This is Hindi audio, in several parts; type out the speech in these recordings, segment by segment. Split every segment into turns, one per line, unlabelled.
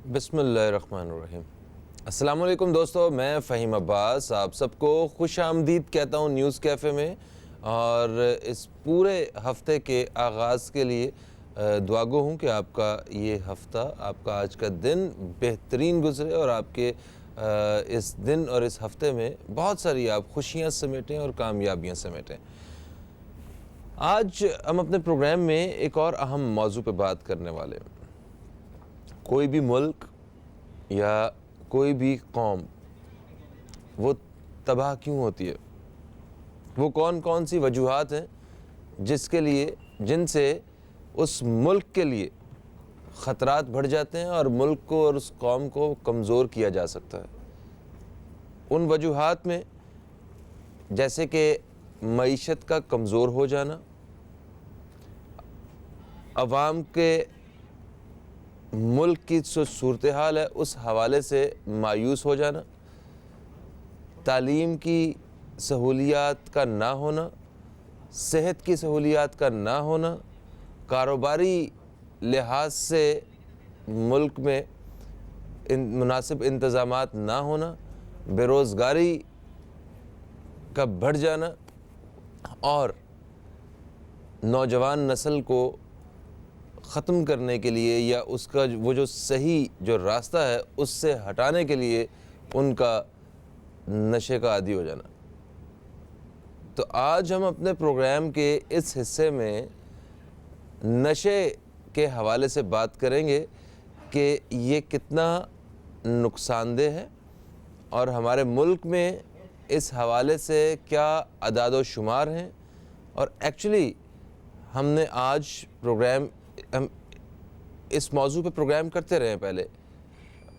बिस्मिल्लाहिर्रहमानिर्रहीम। अस्सलाम वालेकुम दोस्तों, मैं फ़हीम अब्बास आप सबको खुश आमदीद कहता हूँ न्यूज़ कैफ़े में। और इस पूरे हफ़्ते के आगाज़ के लिए दुआगो हूँ कि आपका ये हफ़्ता, आपका आज का दिन बेहतरीन गुज़रे और आपके इस दिन और इस हफ़्ते में बहुत सारी आप खुशियाँ समेटें और कामयाबियाँ समेटें। आज हम अपने प्रोग्राम में एक और अहम मौजू पे बात करने वाले हैं। कोई भी मुल्क या कोई भी कौम वो तबाह क्यों होती है, वो कौन कौन सी वजूहात हैं जिनसे उस मुल्क के लिए ख़तरात बढ़ जाते हैं और मुल्क को और उस कौम को कमज़ोर किया जा सकता है। उन वजूहात में जैसे कि मईशत का कमज़ोर हो जाना, अवाम के मुल्क की जो सूरत हाल है उस हवाले से मायूस हो जाना, तालीम की सहूलियात का ना होना, सेहत की सहूलियात का ना होना, कारोबारी लिहाज से मुल्क में मुनासिब इंतज़ामात ना होना, बेरोज़गारी का बढ़ जाना और नौजवान नस्ल को ख़त्म करने के लिए या उसका वो जो सही जो रास्ता है उससे हटाने के लिए उनका नशे का आदी हो जाना। तो आज हम अपने प्रोग्राम के इस हिस्से में नशे के हवाले से बात करेंगे कि ये कितना नुकसानदेह है और हमारे मुल्क में इस हवाले से क्या अदाद व शुमार हैं। और एक्चुअली हमने आज प्रोग्राम हम इस मौजू पे प्रोग्राम करते रहे पहले,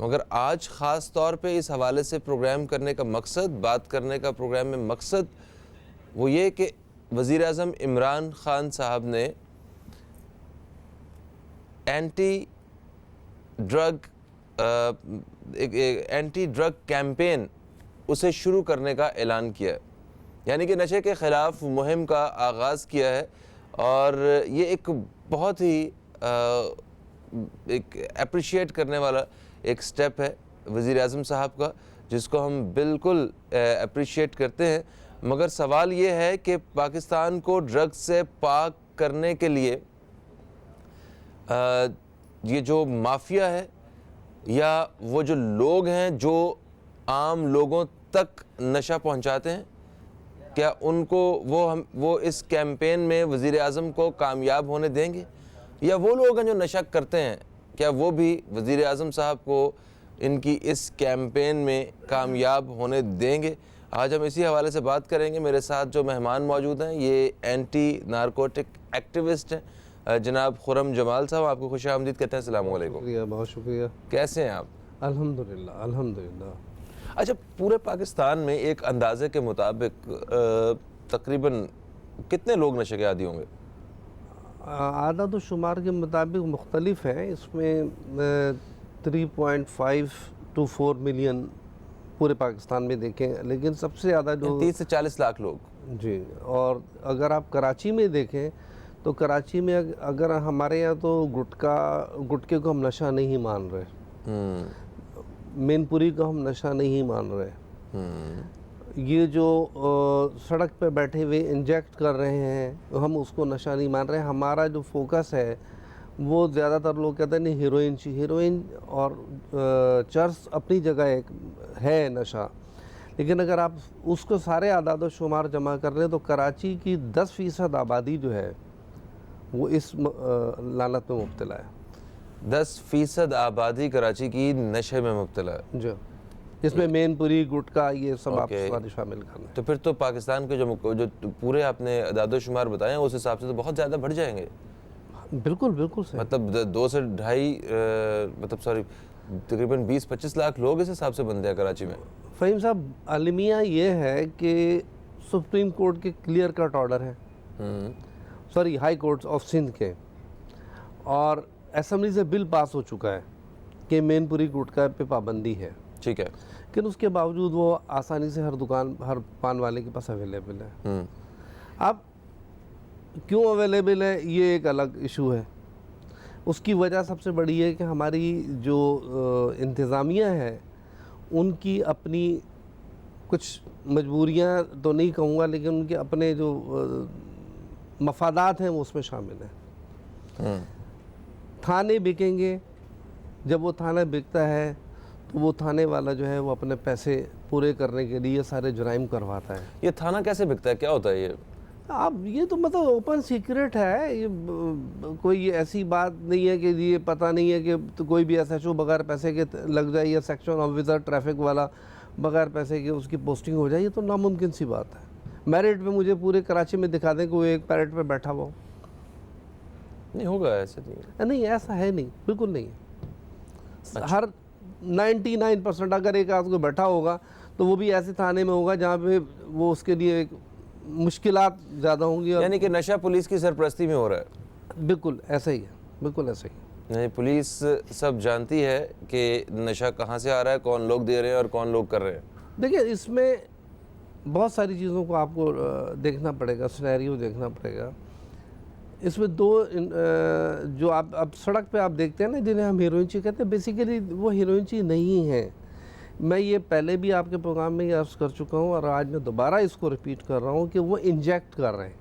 मगर आज ख़ास तौर पे इस हवाले से प्रोग्राम करने का मकसद, बात करने का प्रोग्राम में मकसद वो ये कि वज़ीर आज़म इमरान ख़ान साहब ने एंटी ड्रग कैंपेन उसे शुरू करने का ऐलान किया है, यानी कि नशे के ख़िलाफ़ मुहिम का आगाज़ किया है। और ये एक बहुत ही एक अप्रिशिएट करने वाला एक स्टेप है वज़ीर आज़म साहब का, जिसको हम बिल्कुल अप्रिशिएट करते हैं। मगर सवाल ये है कि पाकिस्तान को ड्रग्स से पाक करने के लिए ये जो माफिया है या वो जो लोग हैं जो आम लोगों तक नशा पहुंचाते हैं, क्या उनको वो इस कैंपेन में वज़ीर आज़म को कामयाब होने देंगे, या वो लोग हैं जो नशा करते हैं क्या वो भी वज़ीर आज़म साहब को इनकी इस कैंपेन में कामयाब होने देंगे। आज हम इसी हवाले से बात करेंगे। मेरे साथ जो मेहमान मौजूद हैं ये एंटी नारकोटिक एक्टिविस्ट हैं, जनाब खुर्रम जमाल साहब, आपको खुश आमदीद कहते हैं। अस्सलाम वालेकुम।
शुक्रिया, बहुत शुक्रिया।
कैसे हैं आप?
अल्हम्दुलिल्लाह अल्हम्दुलिल्लाह।
अच्छा, पूरे पाकिस्तान में एक अंदाजे के मुताबिक तकरीबन कितने लोग नशे के आदी होंगे?
आदत व शुमार के मुताबिक मुख्तलिफ है। इसमें 3.5 to 4 मिलियन पूरे पाकिस्तान में देखें, लेकिन सबसे ज़्यादा जो
30 से 40 लाख लोग।
जी। और अगर आप कराची में देखें तो कराची में अगर हमारे यहाँ तो गुटके को हम नशा नहीं मान रहे, मेनपुरी को हम नशा नहीं मान रहे, ये जो सड़क पे बैठे हुए इंजेक्ट कर रहे हैं हम उसको नशा नहीं मान रहे। हमारा जो फोकस है वो ज़्यादातर लोग कहते हैं नहीं, हीरोइन और चर्स अपनी जगह एक है नशा, लेकिन अगर आप उसको सारे आदाद व शुमार जमा कर लें तो कराची की 10% आबादी जो है वो इस लानत में मुब्तला है।
10% आबादी कराची की नशे में मुब्तला है
जो जिसमें मेनपुरी, गुटका, ये सब आप सारे शामिल करना है।
तो फिर तो पाकिस्तान के जो पूरे आपने अदाद शुमार बताए हैं उस हिसाब से तो बहुत ज़्यादा बढ़ जाएंगे।
बिल्कुल बिल्कुल सही।
मतलब 2 से ढाई तकरीबन 20-25 लाख लोग इस हिसाब से बनते हैं कराची में।
फ़हीम साहब, अलमिया ये है कि सुप्रीम कोर्ट के क्लियर कट ऑर्डर है, sorry high court of Sindh के, और असम्बली से बिल पास हो चुका है कि मेनपुरी गुटका पे पाबंदी है।
ठीक है,
लेकिन उसके बावजूद वो आसानी से हर पान वाले के पास अवेलेबल है। अब क्यों अवेलेबल है ये एक अलग इशू है, उसकी वजह सबसे बड़ी है कि हमारी जो इंतज़ामिया है उनकी अपनी कुछ मजबूरियां तो नहीं कहूँगा, लेकिन उनके अपने जो मफादात हैं वो उसमें शामिल हैं। थाने बिकेंगे, जब वो थाना बिकता है तो वो थाने वाला जो है वो अपने पैसे पूरे करने के लिए सारे जुराइम करवाता है।
ये थाना कैसे बिकता है, क्या होता है ये?
अब ये तो मतलब ओपन सीक्रेट है, ये कोई ऐसी बात नहीं है कि ये पता नहीं है कि तो कोई भी एसएचओ बगैर पैसे के लग जाए या सेक्शन ऑफिसर ट्रैफिक वाला बगैर पैसे के उसकी पोस्टिंग हो जाए, ये तो नामुमकिन सी बात है। मेरिट पे मुझे पूरे कराची में दिखा दें कि वो एक पैरेट पे बैठा हुआ हो।
नहीं होगा, ऐसे नहीं।
ऐसा है नहीं, बिल्कुल नहीं है। हर 99% अगर एक आदमी बैठा होगा तो वो भी ऐसे थाने में होगा जहाँ पे वो उसके लिए एक मुश्किलात ज़्यादा होंगी।
यानी कि नशा पुलिस की सरपरस्ती में हो रहा है।
बिल्कुल ऐसा ही है, बिल्कुल ऐसा ही है।
नहीं, पुलिस सब जानती है कि नशा कहाँ से आ रहा है, कौन लोग दे रहे हैं और कौन लोग कर रहे हैं।
देखिए, इसमें बहुत सारी चीज़ों को आपको देखना पड़ेगा, सिनेरियो देखना पड़ेगा। इसमें दो जो आप अब सड़क पे आप देखते हैं ना, जिन्हें हम हीरोइन ची कहते हैं, बेसिकली वो हीरोइन ची नहीं है। मैं ये पहले भी आपके प्रोग्राम में ये अर्ज़ कर चुका हूँ और आज मैं दोबारा इसको रिपीट कर रहा हूँ कि वो इंजेक्ट कर रहे हैं,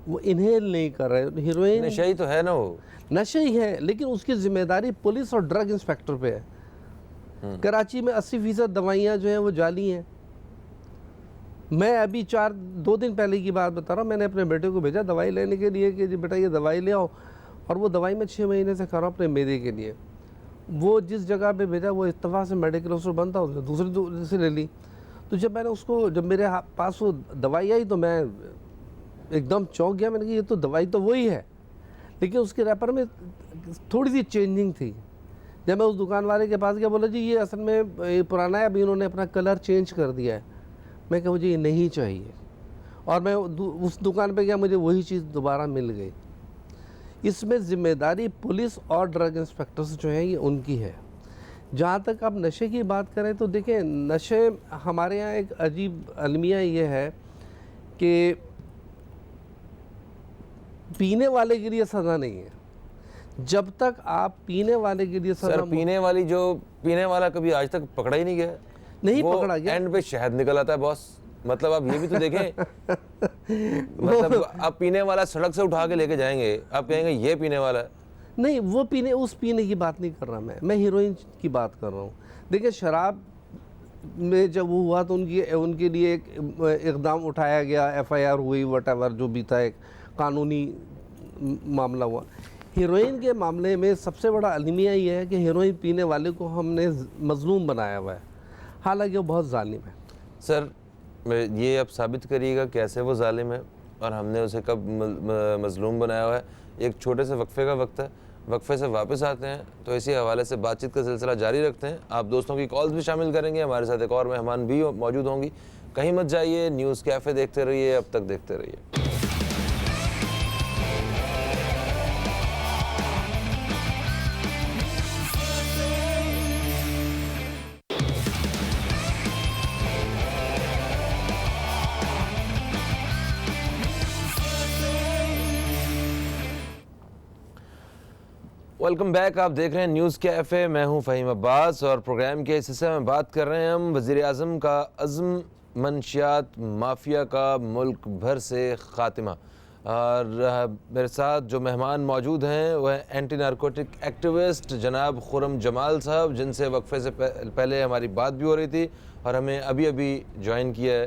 वो इनहेल नहीं कर रहे। हीरोइन
नशा ही तो है ना, वो
नशे ही है, लेकिन उसकी जिम्मेदारी पुलिस और ड्रग इंस्पेक्टर पे है। कराची में 80% दवाइयाँ जो हैं वो जाली हैं। मैं अभी 2 दिन पहले की बात बता रहा हूँ, मैंने अपने बेटे को भेजा दवाई लेने के लिए कि जी बेटा ये दवाई ले आओ, और वो दवाई मैं 6 महीने से खा रहा हूँ अपने मैदे के लिए। वो जिस जगह पे भेजा वो इत्तेफाक से मेडिकल स्टोर बंद था, उसने दूसरी से ले ली। तो जब मैंने उसको, जब मेरे पास वो दवाई आई तो मैं एकदम चौंक गया। मैंने कहा ये तो दवाई तो वही है, लेकिन उसके रैपर में थोड़ी सी चेंजिंग थी। जब मैं उस दुकान वाले के पास गया, बोला जी ये असल में ये पुराना है, अभी इन्होंने अपना कलर चेंज कर दिया है। मैं कहा मुझे ये नहीं चाहिए, और मैं उस दुकान पे गया, मुझे वही चीज़ दोबारा मिल गई। इसमें ज़िम्मेदारी पुलिस और ड्रग इंस्पेक्टर्स जो हैं ये उनकी है। जहाँ तक आप नशे की बात करें तो देखें, नशे हमारे यहाँ एक अजीब अलमिया ये है कि पीने वाले के लिए सज़ा नहीं है। जब तक आप पीने वाले के लिए सज़ा,
सर पीने वाला कभी आज तक पकड़ा ही नहीं गया,
नहीं पकड़ा गया।
एंड पे शहद निकल आता है बॉस। मतलब आप ये भी तो देखें मतलब आप पीने वाला सड़क से उठा के लेके जाएंगे, आप कहेंगे ये पीने वाला है।
नहीं, वो उस पीने की बात नहीं कर रहा मैं हीरोइन की बात कर रहा हूँ। देखिए, शराब में जब वो हुआ तो उनके लिए एक इक़दाम उठाया गया, FIR हुई, वटएवर जो भी था, एक कानूनी मामला हुआ। हीरोइन के मामले में सबसे बड़ा अलमिया ये है कि हीरोइन पीने वाले को हमने मजलूम बनाया हुआ है, हालांकि वो बहुत जालिम है।
सर ये अब साबित करिएगा कैसे वो जालिम है और हमने उसे कब मजलूम बनाया हुआ है। एक छोटे से वक्फे का वक्त है, वक्फे से वापस आते हैं तो इसी हवाले से बातचीत का सिलसिला जारी रखते हैं। आप दोस्तों की कॉल्स भी शामिल करेंगे, हमारे साथ एक और मेहमान भी मौजूद होंगी। कहीं मत जाइए, न्यूज़ कैफ़े देखते रहिए, अब तक देखते रहिए। वेलकम बैक, आप देख रहे हैं न्यूज़ कैफ़े। मैं हूं फ़हीम अब्बास और प्रोग्राम के इस हिस्से में बात कर रहे हैं हम वज़ीर-ए-आज़म का अज़्म मनशियात माफिया का मुल्क भर से ख़ात्मा। और मेरे साथ जो मेहमान मौजूद हैं वह एंटी नारकोटिक एक्टिविस्ट जनाब खुर्रम जमाल साहब, जिनसे वक्फे से पहले हमारी बात भी हो रही थी और हमें अभी अभी ज्वाइन किया है।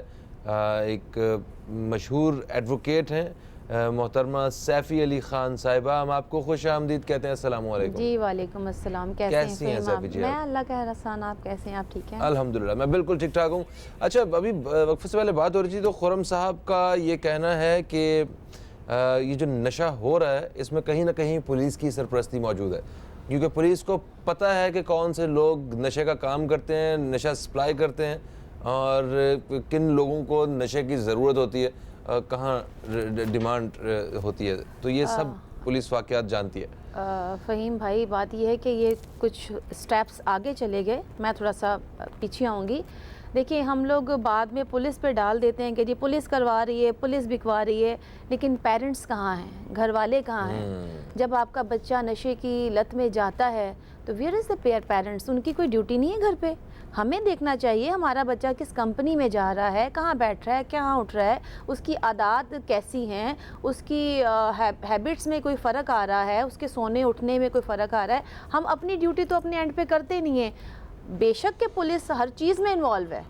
एक मशहूर एडवोकेट हैं मोहतरमा सैफ़ी अली ख़ान साहिबा। हम आपको खुश आमदीद कहते हैं। अस्सलाम वालेकुम।
जी वालेकुम अस्सलाम। कैसी हैं
सैफ़ी जी?
मैं अल्लाह का एहसान, आप कैसे हैं? आप ठीक हैं?
अल्हम्दुलिल्लाह, मैं बिल्कुल ठीक ठाक हूँ। अच्छा, अभी वक्फे से पहले बात हो रही थी तो खुर्रम साहब का ये कहना है कि ये जो नशा हो रहा है इसमें कहीं ना कहीं पुलिस की सरपरस्ती मौजूद है, क्योंकि पुलिस को पता है कि कौन से लोग नशे का काम करते हैं, नशा सप्लाई करते हैं और किन लोगों को नशे की ज़रूरत होती है, कहाँ डिमांड होती है। तो ये सब पुलिस वाक़यात जानती है।
फ़हीम भाई, बात यह है कि ये कुछ स्टेप्स आगे चले गए, मैं थोड़ा सा पीछे आऊँगी। देखिए हम लोग बाद में पुलिस पे डाल देते हैं कि जी पुलिस करवा रही है, पुलिस बिकवा रही है, लेकिन पेरेंट्स कहाँ हैं, घर वाले कहाँ हैं? जब आपका बच्चा नशे की लत में जाता है तो वेयर इज़ द पेरेंट्स? उनकी कोई ड्यूटी नहीं है घर पे? हमें देखना चाहिए हमारा बच्चा किस कंपनी में जा रहा है, कहाँ बैठ रहा है, कहाँ उठ रहा है, उसकी आदत कैसी हैं, उसकी हैबिट्स में कोई फ़र्क आ रहा है, उसके सोने उठने में कोई फ़र्क आ रहा है। हम अपनी ड्यूटी तो अपने एंड पे करते नहीं हैं। बेशक के पुलिस हर चीज़ में इन्वॉल्व है,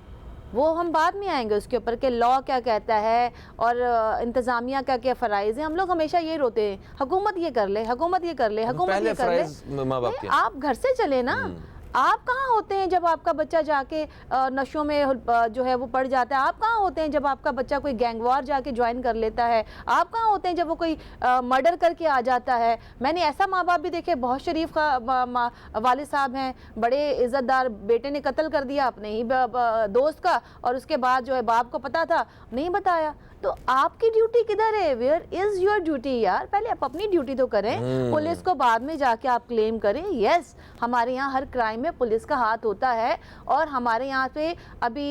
वो हम बाद में आएंगे उसके ऊपर कि लॉ क्या कहता है और इंतज़ामिया का क्या फ़राइज़ है। हम लोग हमेशा ये रोते हैं हुकूमत ये कर ले, हुकूमत ये कर ले, हुकूमत ये कर ले।
माँ बाप के
आप घर से चले ना, आप कहाँ होते हैं जब आपका बच्चा जाके नशों में जो है वो पड़ जाता है? आप कहाँ होते हैं जब आपका बच्चा कोई गैंगवार जाके ज्वाइन कर लेता है? आप कहाँ होते हैं जब वो कोई मर्डर करके आ जाता है? मैंने ऐसा माँ बाप भी देखे, बहुत शरीफ वालिद साहब हैं, बड़े इज़्ज़तदार, बेटे ने कत्ल कर दिया अपने ही दोस्त का, और उसके बाद जो है बाप को पता था, नहीं बताया। तो आपकी ड्यूटी किधर है? वेयर इज़ योर ड्यूटी यार? पहले आप अपनी ड्यूटी तो करें, पुलिस को बाद में जाके आप क्लेम करें। यस, हमारे यहाँ हर क्राइम में पुलिस का हाथ होता है, और हमारे यहाँ पे अभी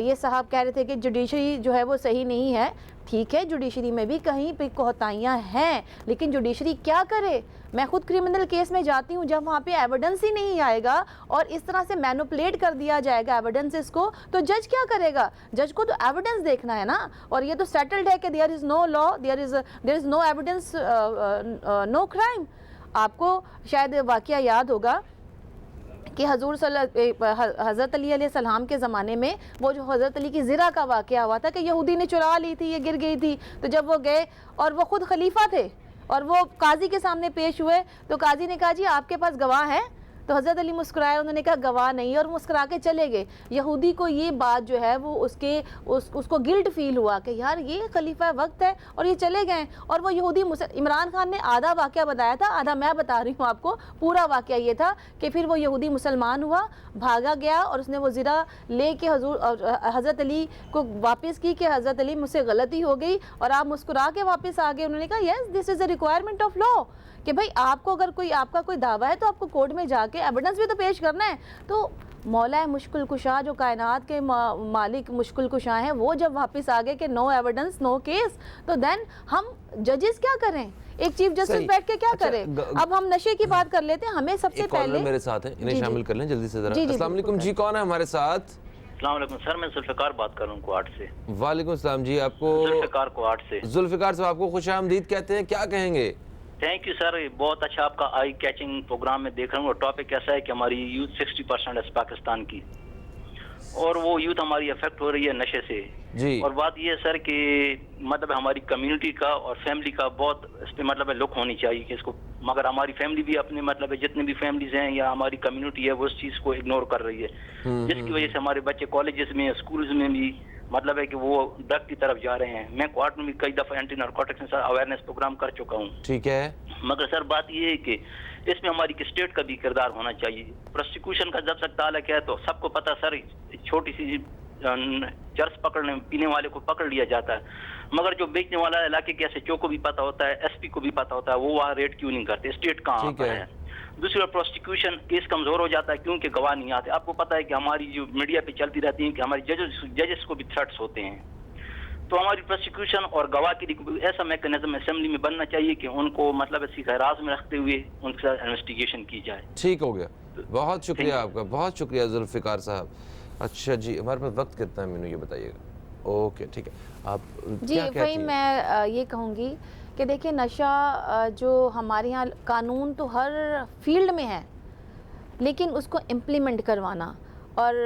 ये साहब कह रहे थे कि जुडिशरी जो है वो सही नहीं है। ठीक है, जुडिशरी में भी कहीं पे कोताहियाँ हैं, लेकिन जुडिशरी क्या करे? मैं खुद क्रिमिनल केस में जाती हूँ, जब वहाँ पे एविडेंस ही नहीं आएगा और इस तरह से मैनिपुलेट कर दिया जाएगा एविडेंसेस को, तो जज क्या करेगा? जज को तो एविडेंस देखना है ना। और ये तो सेटल्ड है कि there is no law, there is no evidence, no crime. आपको शायद वाक़या याद होगा कि हज़रत अली अलैहिस्सलाम के ज़माने में वो जो हज़रत अली की ज़िरा का वाक़या हुआ था कि यहूदी ने चुरा ली थी, ये गिर गई थी, तो जब वो गए और वो ख़ुद खलीफा थे और वो काजी के सामने पेश हुए, तो काजी ने कहा जी आपके पास गवाह है? तो हज़रत अली मुस्कुराए, उन्होंने कहा गवाह नहीं, और मुस्कुरा के चले गए। यहूदी को ये बात जो है वो उसको गिल्ट फील हुआ कि यार ये खलीफा वक्त है, और ये चले गए। और वो यहूदी इमरान खान ने आधा वाक़या बताया था, आधा मैं बता रही हूँ आपको। पूरा वाक़या ये था कि फिर वो यहूदी मुसलमान हुआ, भागा गया, और उसने वो ज़िरा ले के हज़रत अली को वापस की कि हज़रत अली मुझसे गलती हो गई, और आप मुस्कुरा के वापस आ गए। उन्होंने कहा yes, this is a requirement of law कि भाई आपको अगर आपका कोई दावा है तो आपको कोर्ट में जाके एविडेंस भी तो पेश करना है। तो मौला मुश्किल कुशा, जो कायनात के मालिक मुश्किल कुशा हैं, वो जब वापस आ गए कि नो एविडेंस नो केस, तो देन हम जजेस क्या करें? एक चीफ जस्टिस बैठ के क्या करें? अब हम नशे की बात कर लेते हैं। हमें सबसे पहले
मेरे साथ है, इन्हें शामिल कर लें जल्दी से जरा। अस्सलाम वालेकुम जी, कौन है हमारे साथ?
अस्सलाम वालेकुम सर, मैं जुल्फ़िकार बात कर रहा हूँ क्वाड से।
वालेकुम सलाम जी, आपको
जुल्फ़िकार क्वाड से।
जुल्फ़िकार साहब आपको खुशामदीद कहते हैं, क्या कहेंगे?
थैंक यू सर, बहुत अच्छा आपका आई कैचिंग प्रोग्राम में देख रहा हूँ। और टॉपिक ऐसा है कि हमारी यूथ 60% है पाकिस्तान की, और वो यूथ हमारी अफेक्ट हो रही है नशे से
जी।
और बात ये है सर कि मतलब हमारी कम्युनिटी का और फैमिली का बहुत इस पर मतलब लुक होनी चाहिए कि इसको, मगर हमारी फैमिली भी अपने मतलब है जितने भी फैमिलीज हैं या हमारी कम्युनिटी है वो उस चीज़ को इग्नोर कर रही है, जिसकी वजह से हमारे बच्चे कॉलेजेस में स्कूल्स में भी मतलब है कि वो ड्रग की तरफ जा रहे हैं। मैं क्वार्ट में भी कई दफ़ा एंटी नारकोटिक्स अवेयरनेस प्रोग्राम कर चुका हूँ।
ठीक है,
मगर सर बात ये है कि इसमें हमारी स्टेट का भी किरदार होना चाहिए। प्रोसिक्यूशन का जब तक ताल्लुक है तो सबको पता सर, छोटी सी चर्च पकड़ने पीने वाले को पकड़ लिया जाता है, मगर जो बेचने वाला इलाके के SHO को भी पता होता है, SP को भी पता होता है, वो वहाँ रेड क्यों नहीं करते? स्टेट कहाँ पर है? दूसरा, प्रोसिक्यूशन केस कमजोर हो जाता है क्योंकि गवाह नहीं आते। आपको पता है कि हमारी जो मीडिया पे चलती रहती है कि हमारी जजेस को भी थ्रेट्स होते हैं, तो हमारी प्रोसिक्यूशन और गवाह के लिए ऐसा मैकेनिज्म असेंबली में बनना चाहिए कि उनको मतलब ऐसी खैराज में रखते हुए उनके साथ इन्वेस्टिगेशन की जाए।
ठीक हो गया, बहुत शुक्रिया आपका, बहुत शुक्रिया जुल्फ़िकार साहब। अच्छा जी, हमारे पास वक्त कितना है मैनू ये बताइएगा? ओके ठीक है, आप
जी वही मैं ये कहूँगी कि देखिए नशा जो हमारे यहाँ कानून तो हर फील्ड में है, लेकिन उसको इम्प्लीमेंट करवाना, और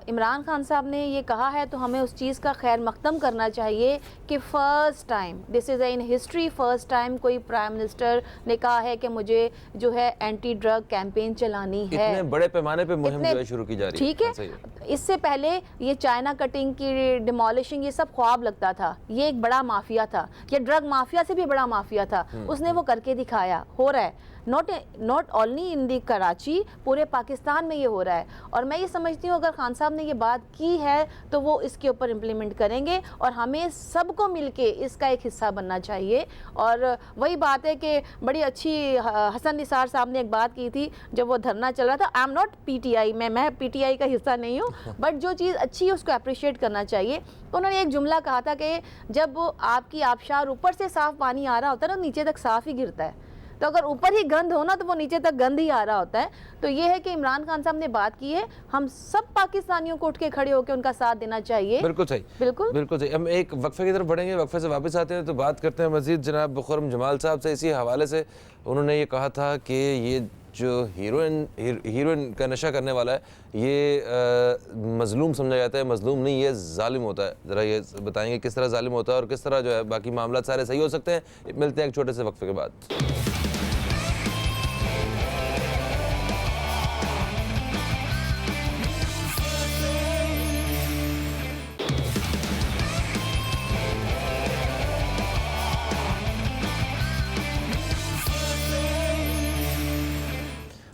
इमरान खान साहब ने ये कहा है तो हमें उस चीज़ का खैर मकदम करना चाहिए कि first time, this is in history, first time कोई प्राइम मिनिस्टर ने कहा है कि मुझे जो है एंटी ड्रग कैंपेन चलानी है।
इतने बड़े पैमाने पे मुहिम जो है शुरू की जा रही है।
ठीक है, इससे पहले ये चाइना कटिंग की डिमोलिशिंग ये सब ख्वाब लगता था, ये एक बड़ा माफिया था, ये ड्रग माफिया से भी बड़ा माफिया था, उसने वो करके दिखाया, हो रहा है। नॉट ओनली इन दी कराची, पूरे पाकिस्तान में ये हो रहा है। और मैं ये समझती हूँ अगर खान साहब ने ये बात की है तो वो इसके ऊपर इम्प्लीमेंट करेंगे, और हमें सबको मिलके इसका एक हिस्सा बनना चाहिए। और वही बात है कि बड़ी अच्छी हसन निसार साहब ने एक बात की थी जब वो धरना चल रहा था। आई एम नॉट PTI, मैं PTI का हिस्सा नहीं हूँ, बट जो चीज़ अच्छी है उसको अप्रिशिएट करना चाहिए। तो उन्होंने एक जुमला कहा था कि जब आपकी आबशार ऊपर से साफ पानी आ रहा होता है ना, नीचे तक साफ ही गिरता है। तो अगर ऊपर ही गंद हो ना तो वो नीचे तक गंद ही आ रहा होता है। तो ये है कि इमरान खान साहब ने बात की है, हम सब पाकिस्तानियों को उठ के खड़े होकर उनका साथ देना चाहिए।
बिल्कुल सही, बिल्कुल सही। हम एक वक्फे की तरफ बढ़ेंगे, वक्फे से वापस आते हैं तो बात करते हैं मजीद जनाब खुर्रम जमाल साहब से। इसी हवाले से उन्होंने ये कहा था कि ये जो हीरोइन का नशा करने वाला है ये मजलूम समझा जाता है। मजलूम नहीं, ये जालिम होता है। ज़रा ये बताएंगे किस तरह जालिम होता है और किस तरह जो है बाकी मामला सारे सही हो सकते हैं। मिलते हैं एक छोटे से वक्फे के बाद।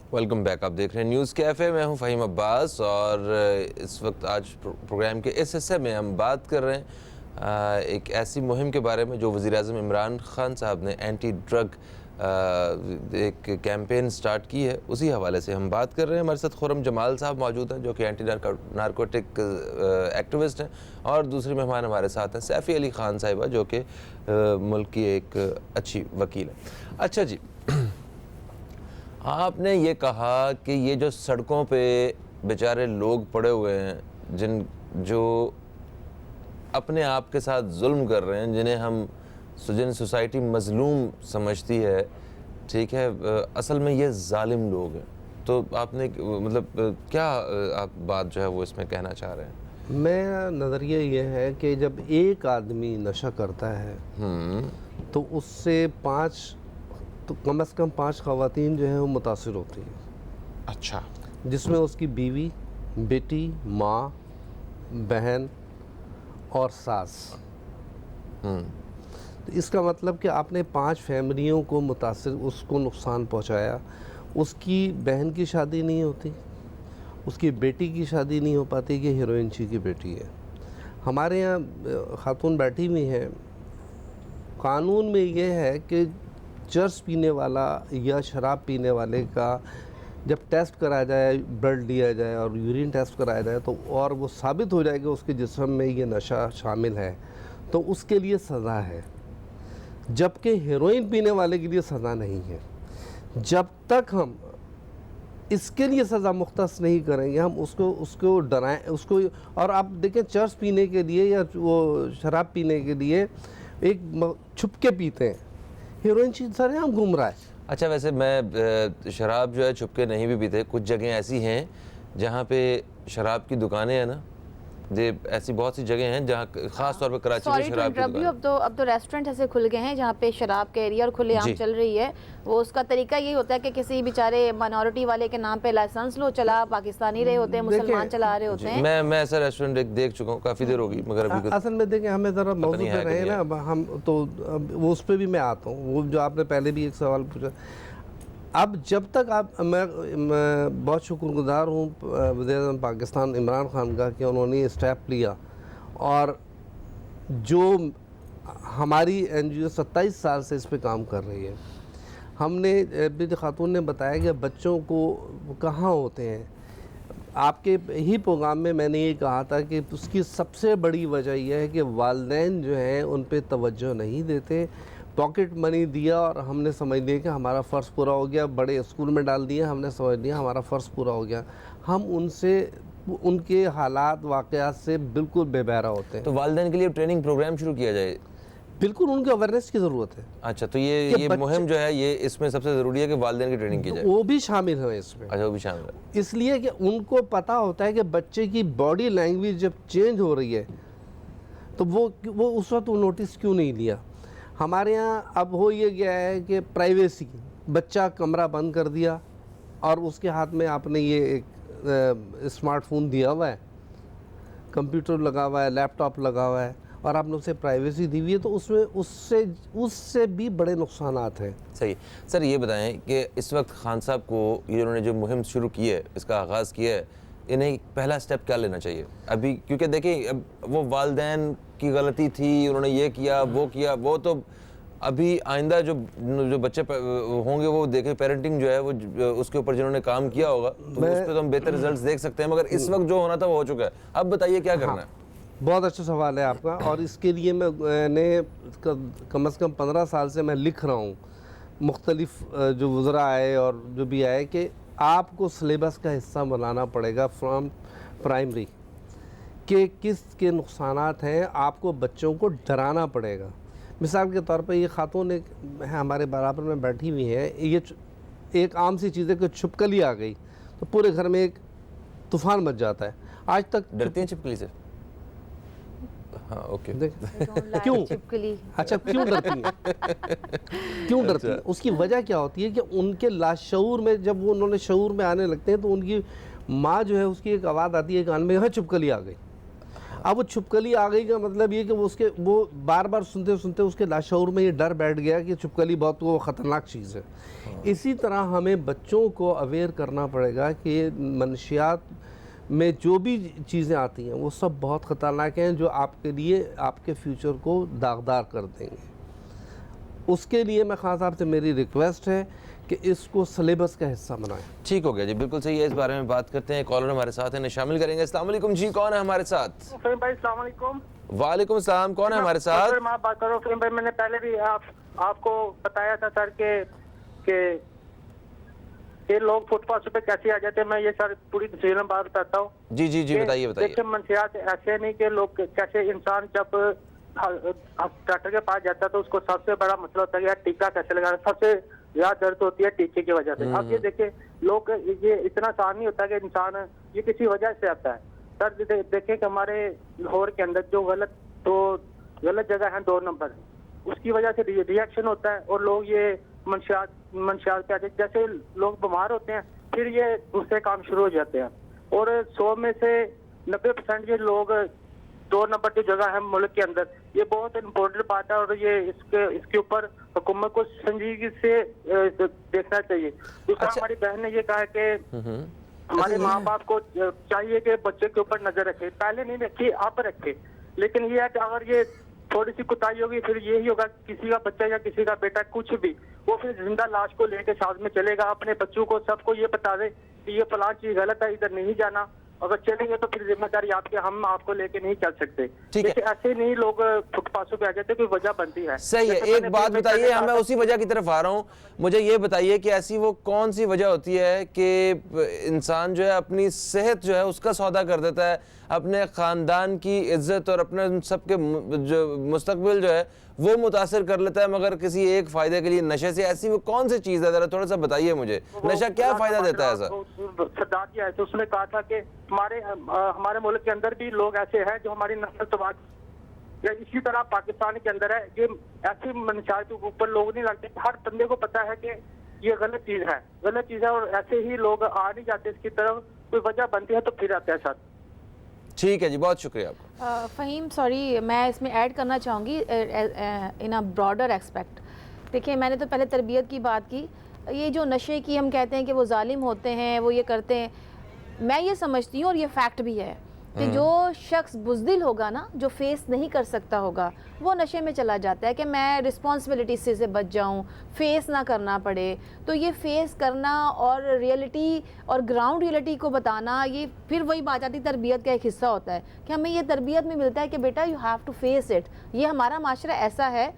Welcome back. आप देख रहे हैं न्यूज़ कैफ़े। मैं हूं फ़हीम अब्बास और इस वक्त आज प्रोग्राम के इस हिस्से में हम बात कर रहे हैं एक ऐसी मुहिम के बारे में जो वज़ीर-ए-आज़म इमरान खान साहब ने एंटी ड्रग एक कैंपेन स्टार्ट की है, उसी हवाले से हम बात कर रहे हैं। हमारे साथ खुर्रम जमाल साहब मौजूद हैं जो कि एंटी नारकोटिक एक्टिविस्ट हैं, और दूसरी मेहमान हमारे साथ हैं सैफ़ी अली ख़ान साहिबा जो कि मुल्क की एक अच्छी वकील है। अच्छा जी, आपने ये कहा कि ये जो सड़कों पे बेचारे लोग पड़े हुए हैं जो अपने आप के साथ जुल्म कर रहे हैं, जिन्हें सोसाइटी मजलूम समझती है, ठीक है, असल में ये जालिम लोग हैं। तो आपने मतलब क्या आप बात जो है वो इसमें कहना चाह रहे हैं?
मेरा नज़रिया ये है कि जब एक आदमी नशा करता है तो उससे कम से कम 5 ख़वातीन जो हैं वो मुतासिर होती हैं।
अच्छा।
जिसमें उसकी बीवी, बेटी, माँ, बहन और सास। तो इसका मतलब कि आपने 5 फैमिलियों को उसको नुकसान पहुँचाया। उसकी बहन की शादी नहीं होती, उसकी बेटी की शादी नहीं हो पाती कि हीरोइन जी की बेटी है। हमारे यहाँ खातून बैठी हुई हैं, कानून में ये है कि चर्स पीने वाला या शराब पीने वाले का जब टेस्ट कराया जाए, ब्लड लिया जाए और यूरिन टेस्ट कराया जाए तो और वो साबित हो जाएगा उसके जिस्म में ये नशा शामिल है तो उसके लिए सज़ा है, जबकि हेरोइन पीने वाले के लिए सज़ा नहीं है। जब तक हम इसके लिए सज़ा मुख्तस नहीं करेंगे, हम उसको डराएं उसको। और आप देखें, चर्स पीने के लिए या वो शराब पीने के लिए एक छुप के पीते हैं, हीरोइन सरेआम घूम रहा है।
अच्छा, वैसे मैं शराब जो है छुपके नहीं भी पीते। कुछ जगह ऐसी हैं जहाँ पे शराब की दुकानें हैं ना, ऐसी बहुत सी जगह हैं जहाँ खास तौर पे कराची में शराब की दुकान।
अब तो रेस्टोरेंट ऐसे खुल गए हैं जहाँ पे शराब का एरिया और खुलेआम चल रही है। वो उसका तरीका यही होता है कि किसी बेचारे माइनॉरिटी वाले के नाम पे लाइसेंस लो, चला पाकिस्तानी रहे होते हैं, मुसलमान चला रहे होते हैं।
मैं ऐसा रेस्टोरेंट देख चुका हूँ, काफ़ी देर होगी, मगर अभी
असल में देखें, हमें ज़रा मौजूद पे रहे ना, हम तो वो उस पर भी मैं आता हूँ। वो जो आपने पहले भी एक सवाल पूछा, अब जब तक मैं बहुत शुक्रगुजार हूँ वज़ीर-ए-आज़म पाकिस्तान इमरान खान का कि उन्होंने ये स्टेप लिया। और जो हमारी NGO 27 साल से इस पे काम कर रही है, हमने भी खातून ने बताया कि बच्चों को कहाँ होते हैं। आपके ही प्रोग्राम में मैंने ये कहा था कि उसकी सबसे बड़ी वजह यह है कि वालिदैन जो हैं उन पे तवज्जो नहीं देते। पॉकेट मनी दिया और हमने समझ लिया कि हमारा फ़र्ज़ पूरा हो गया, बड़े स्कूल में डाल दिया, हमने समझ लिया हमारा फ़र्ज़ पूरा हो गया। हम उनके हालात वाक़यात से बिल्कुल बेबहरा होते हैं।
तो वालिदैन के लिए ट्रेनिंग प्रोग्राम शुरू किया जाए।
बिल्कुल, उनकी अवेयरनेस की ज़रूरत है।
अच्छा, तो ये मुहिम जो है ये इसमें सबसे ज़रूरी है कि वालिदैन की ट्रेनिंग की जाए।
वो भी शामिल है इसमें।
अच्छा, वो भी शामिल है,
इसलिए कि उनको पता होता है कि बच्चे की बॉडी लैंग्वेज जब चेंज हो रही है तो वो उस वक्त वो नोटिस क्यों नहीं लिया। हमारे यहाँ अब हो ये गया है कि प्राइवेसी, बच्चा कमरा बंद कर दिया और उसके हाथ में आपने ये एक स्मार्टफोन दिया हुआ है, कंप्यूटर लगा हुआ है, लैपटॉप लगा हुआ है और आपने उसे प्राइवेसी दी हुई है, तो उसमें उससे भी बड़े नुकसानात हैं।
सही। सर, ये बताएं कि इस वक्त खान साहब को ये उन्होंने जो मुहिम शुरू की है, इसका आगाज़ किया है, इन्हें पहला स्टेप क्या लेना चाहिए अभी? क्योंकि देखिए, अब वो वालिदैन की गलती थी, उन्होंने ये किया, वो तो अभी आइंदा जो जो बच्चे होंगे वो देखें, पेरेंटिंग जो है वो उसके ऊपर जिन्होंने काम किया होगा तो उस पर तो हम बेहतर रिजल्ट्स देख सकते हैं, मगर इस वक्त जो होना था वो हो चुका है। अब बताइए क्या करना है।
बहुत अच्छा सवाल है आपका, और इसके लिए मैंने कम से कम 15 साल से मैं लिख रहा हूँ, मुख्तलिफ जो वज़रा आए और जो भी आए, कि आपको सिलेबस का हिस्सा बनाना पड़ेगा फ्रॉम प्राइमरी, कि किस के नुकसानात हैं, आपको बच्चों को डराना पड़ेगा। मिसाल के तौर पे ये खातून एक है हमारे बराबर में बैठी हुई है, ये एक आम सी चीज़ है कि छिपकली आ गई तो पूरे घर में एक तूफ़ान मच जाता है। आज तक
डरती हैं छिपकली से? हाँ, ओके।
क्यों?
छिपकली।
अच्छा, क्यों डरती हैं? क्यों डरती हैं? उसकी वजह क्या होती है कि उनके लाशऊर में, जब वो उन्होंने शऊर में आने लगते हैं तो उनकी माँ जो है उसकी एक आवाज़ आती है कान में, यहाँ छिपकली आ गई। अब वो छिपकली आ गई का मतलब ये कि वो बार बार सुनते सुनते उसके लाशऊर में ये डर बैठ गया कि छिपकली बहुत वो ख़तरनाक चीज़ है। इसी तरह हमें बच्चों को अवेयर करना पड़ेगा कि मनशियात में जो भी चीज़ें आती हैं वो सब बहुत ख़तरनाक हैं, जो आपके लिए आपके फ्यूचर को दागदार कर देंगे। उसके लिए मैं खास साहब से मेरी रिक्वेस्ट है कि इसको सिलेबस का हिस्सा बनाएं।
ठीक हो गया जी, बिल्कुल सही है। इस बारे में बात करते हैं, कॉलर हमारे साथ है, शामिल करेंगे। अस्सलाम वालेकुम जी, कौन है हमारे साथ?
फहीम भाई अस्सलाम वालेकुम।
वालेकुम सलाम, कौन है हमारे साथ?
सर मैं बात कर रहा हूँ फहीम भाई, मैंने पहले भी आपको बताया था सर के ये लोग फुटपाथ पे कैसे आ जाते हैं। मैं ये सर पूरी तफसील में बात करता हूँ।
जी जी जी, बताइए बताइए।
देखिए मंशियात ऐसे नहीं कि लोग कैसे, इंसान जब डॉक्टर के पास जाता है तो उसको सबसे बड़ा मसला होता है यार टीका कैसे लगाना, सबसे ज्यादा दर्द होती है टीके की वजह से। अब ये देखिए लोग, ये इतना आसान नहीं होता कि इंसान ये किसी वजह से आता है। सर देखिए कि हमारे लाहौर के अंदर जो गलत जगह है 2 नंबर, उसकी वजह से रिएक्शन होता है और लोग ये मंशियात पे आते हैं। जैसे लोग बीमार होते हैं फिर ये दूसरे काम शुरू हो जाते हैं, और 100 में से 90% ये लोग 2 नंबर की जगह है मुल्क के अंदर। ये बहुत इम्पोर्टेंट बात है और ये इसके ऊपर हुकूमत को संजीदगी से देखना चाहिए। दूसरा, हमारी बहन ने ये कहा कि हमारे माँ बाप को चाहिए कि बच्चे के ऊपर नजर रखे, पहले नहीं रखी अब रखे, लेकिन ये है कि अगर ये थोड़ी सी कुताही होगी फिर यही होगा, किसी का बच्चा या किसी का बेटा कुछ भी, वो फिर जिंदा लाश को लेके साथ में चलेगा, अपने बच्चों को सबको ये बता दे कि ये फलां चीज गलत है, इधर नहीं जाना। अगर चलेंगे तो फिर जिम्मेदारी आपके, हम आपको लेके नहीं चल सकते।
ठीक है,
ऐसे नहीं लोग फुटपाथों पे आ जाते, कोई वजह बनती है।
सही है। एक बात बताइए, मैं उसी वजह की तरफ आ रहा हूँ, मुझे ये बताइए कि ऐसी वो कौन सी वजह होती है कि इंसान जो है अपनी सेहत जो है उसका सौदा कर देता है, अपने ख़ानदान की इज्जत और अपने सबके जो मुस्तकबिल जो है वो मुतासर कर लेता है, मगर किसी एक फ़ायदे के लिए नशे से। ऐसी वो कौन सी चीज़ है, ज़रा थोड़ा सा बताइए मुझे, नशा क्या फ़ायदा देता है ऐसा?
सरदार जी आए तो उसने कहा था कि हमारे मुल्क के अंदर भी लोग ऐसे हैं जो हमारी नस्ल तबाह, या इसी तरह पाकिस्तान के अंदर है, ये ऐसी मंशियात के ऊपर लोग नहीं लगते। हर बंदे को पता है कि ये गलत चीज़ है, और ऐसे ही लोग आ नहीं जाते इसकी तरफ, कोई वजह बनती है तो फिर आते हैं साथ।
ठीक है जी, बहुत शुक्रिया आपका।
फ़हीम सॉरी, मैं इसमें ऐड करना चाहूँगी इन अ ब्रॉडर एक्सपेक्ट। देखिए, मैंने तो पहले तरबियत की बात की, ये जो नशे की हम कहते हैं कि वो जालिम होते हैं, वो ये करते हैं, मैं ये समझती हूँ और ये फैक्ट भी है कि जो शख्स बुज़दिल होगा ना, जो फेस नहीं कर सकता होगा, वो नशे में चला जाता है कि मैं रिस्पॉन्सिबिलिटी से बच जाऊं, फेस ना करना पड़े। तो ये फेस करना और रियलिटी और ग्राउंड रियलिटी को बताना, ये फिर वही बात आती, तरबियत का एक हिस्सा होता है कि हमें ये तरबियत में मिलता है कि बेटा you have to face it. ये हमारा माशरा ऐसा है,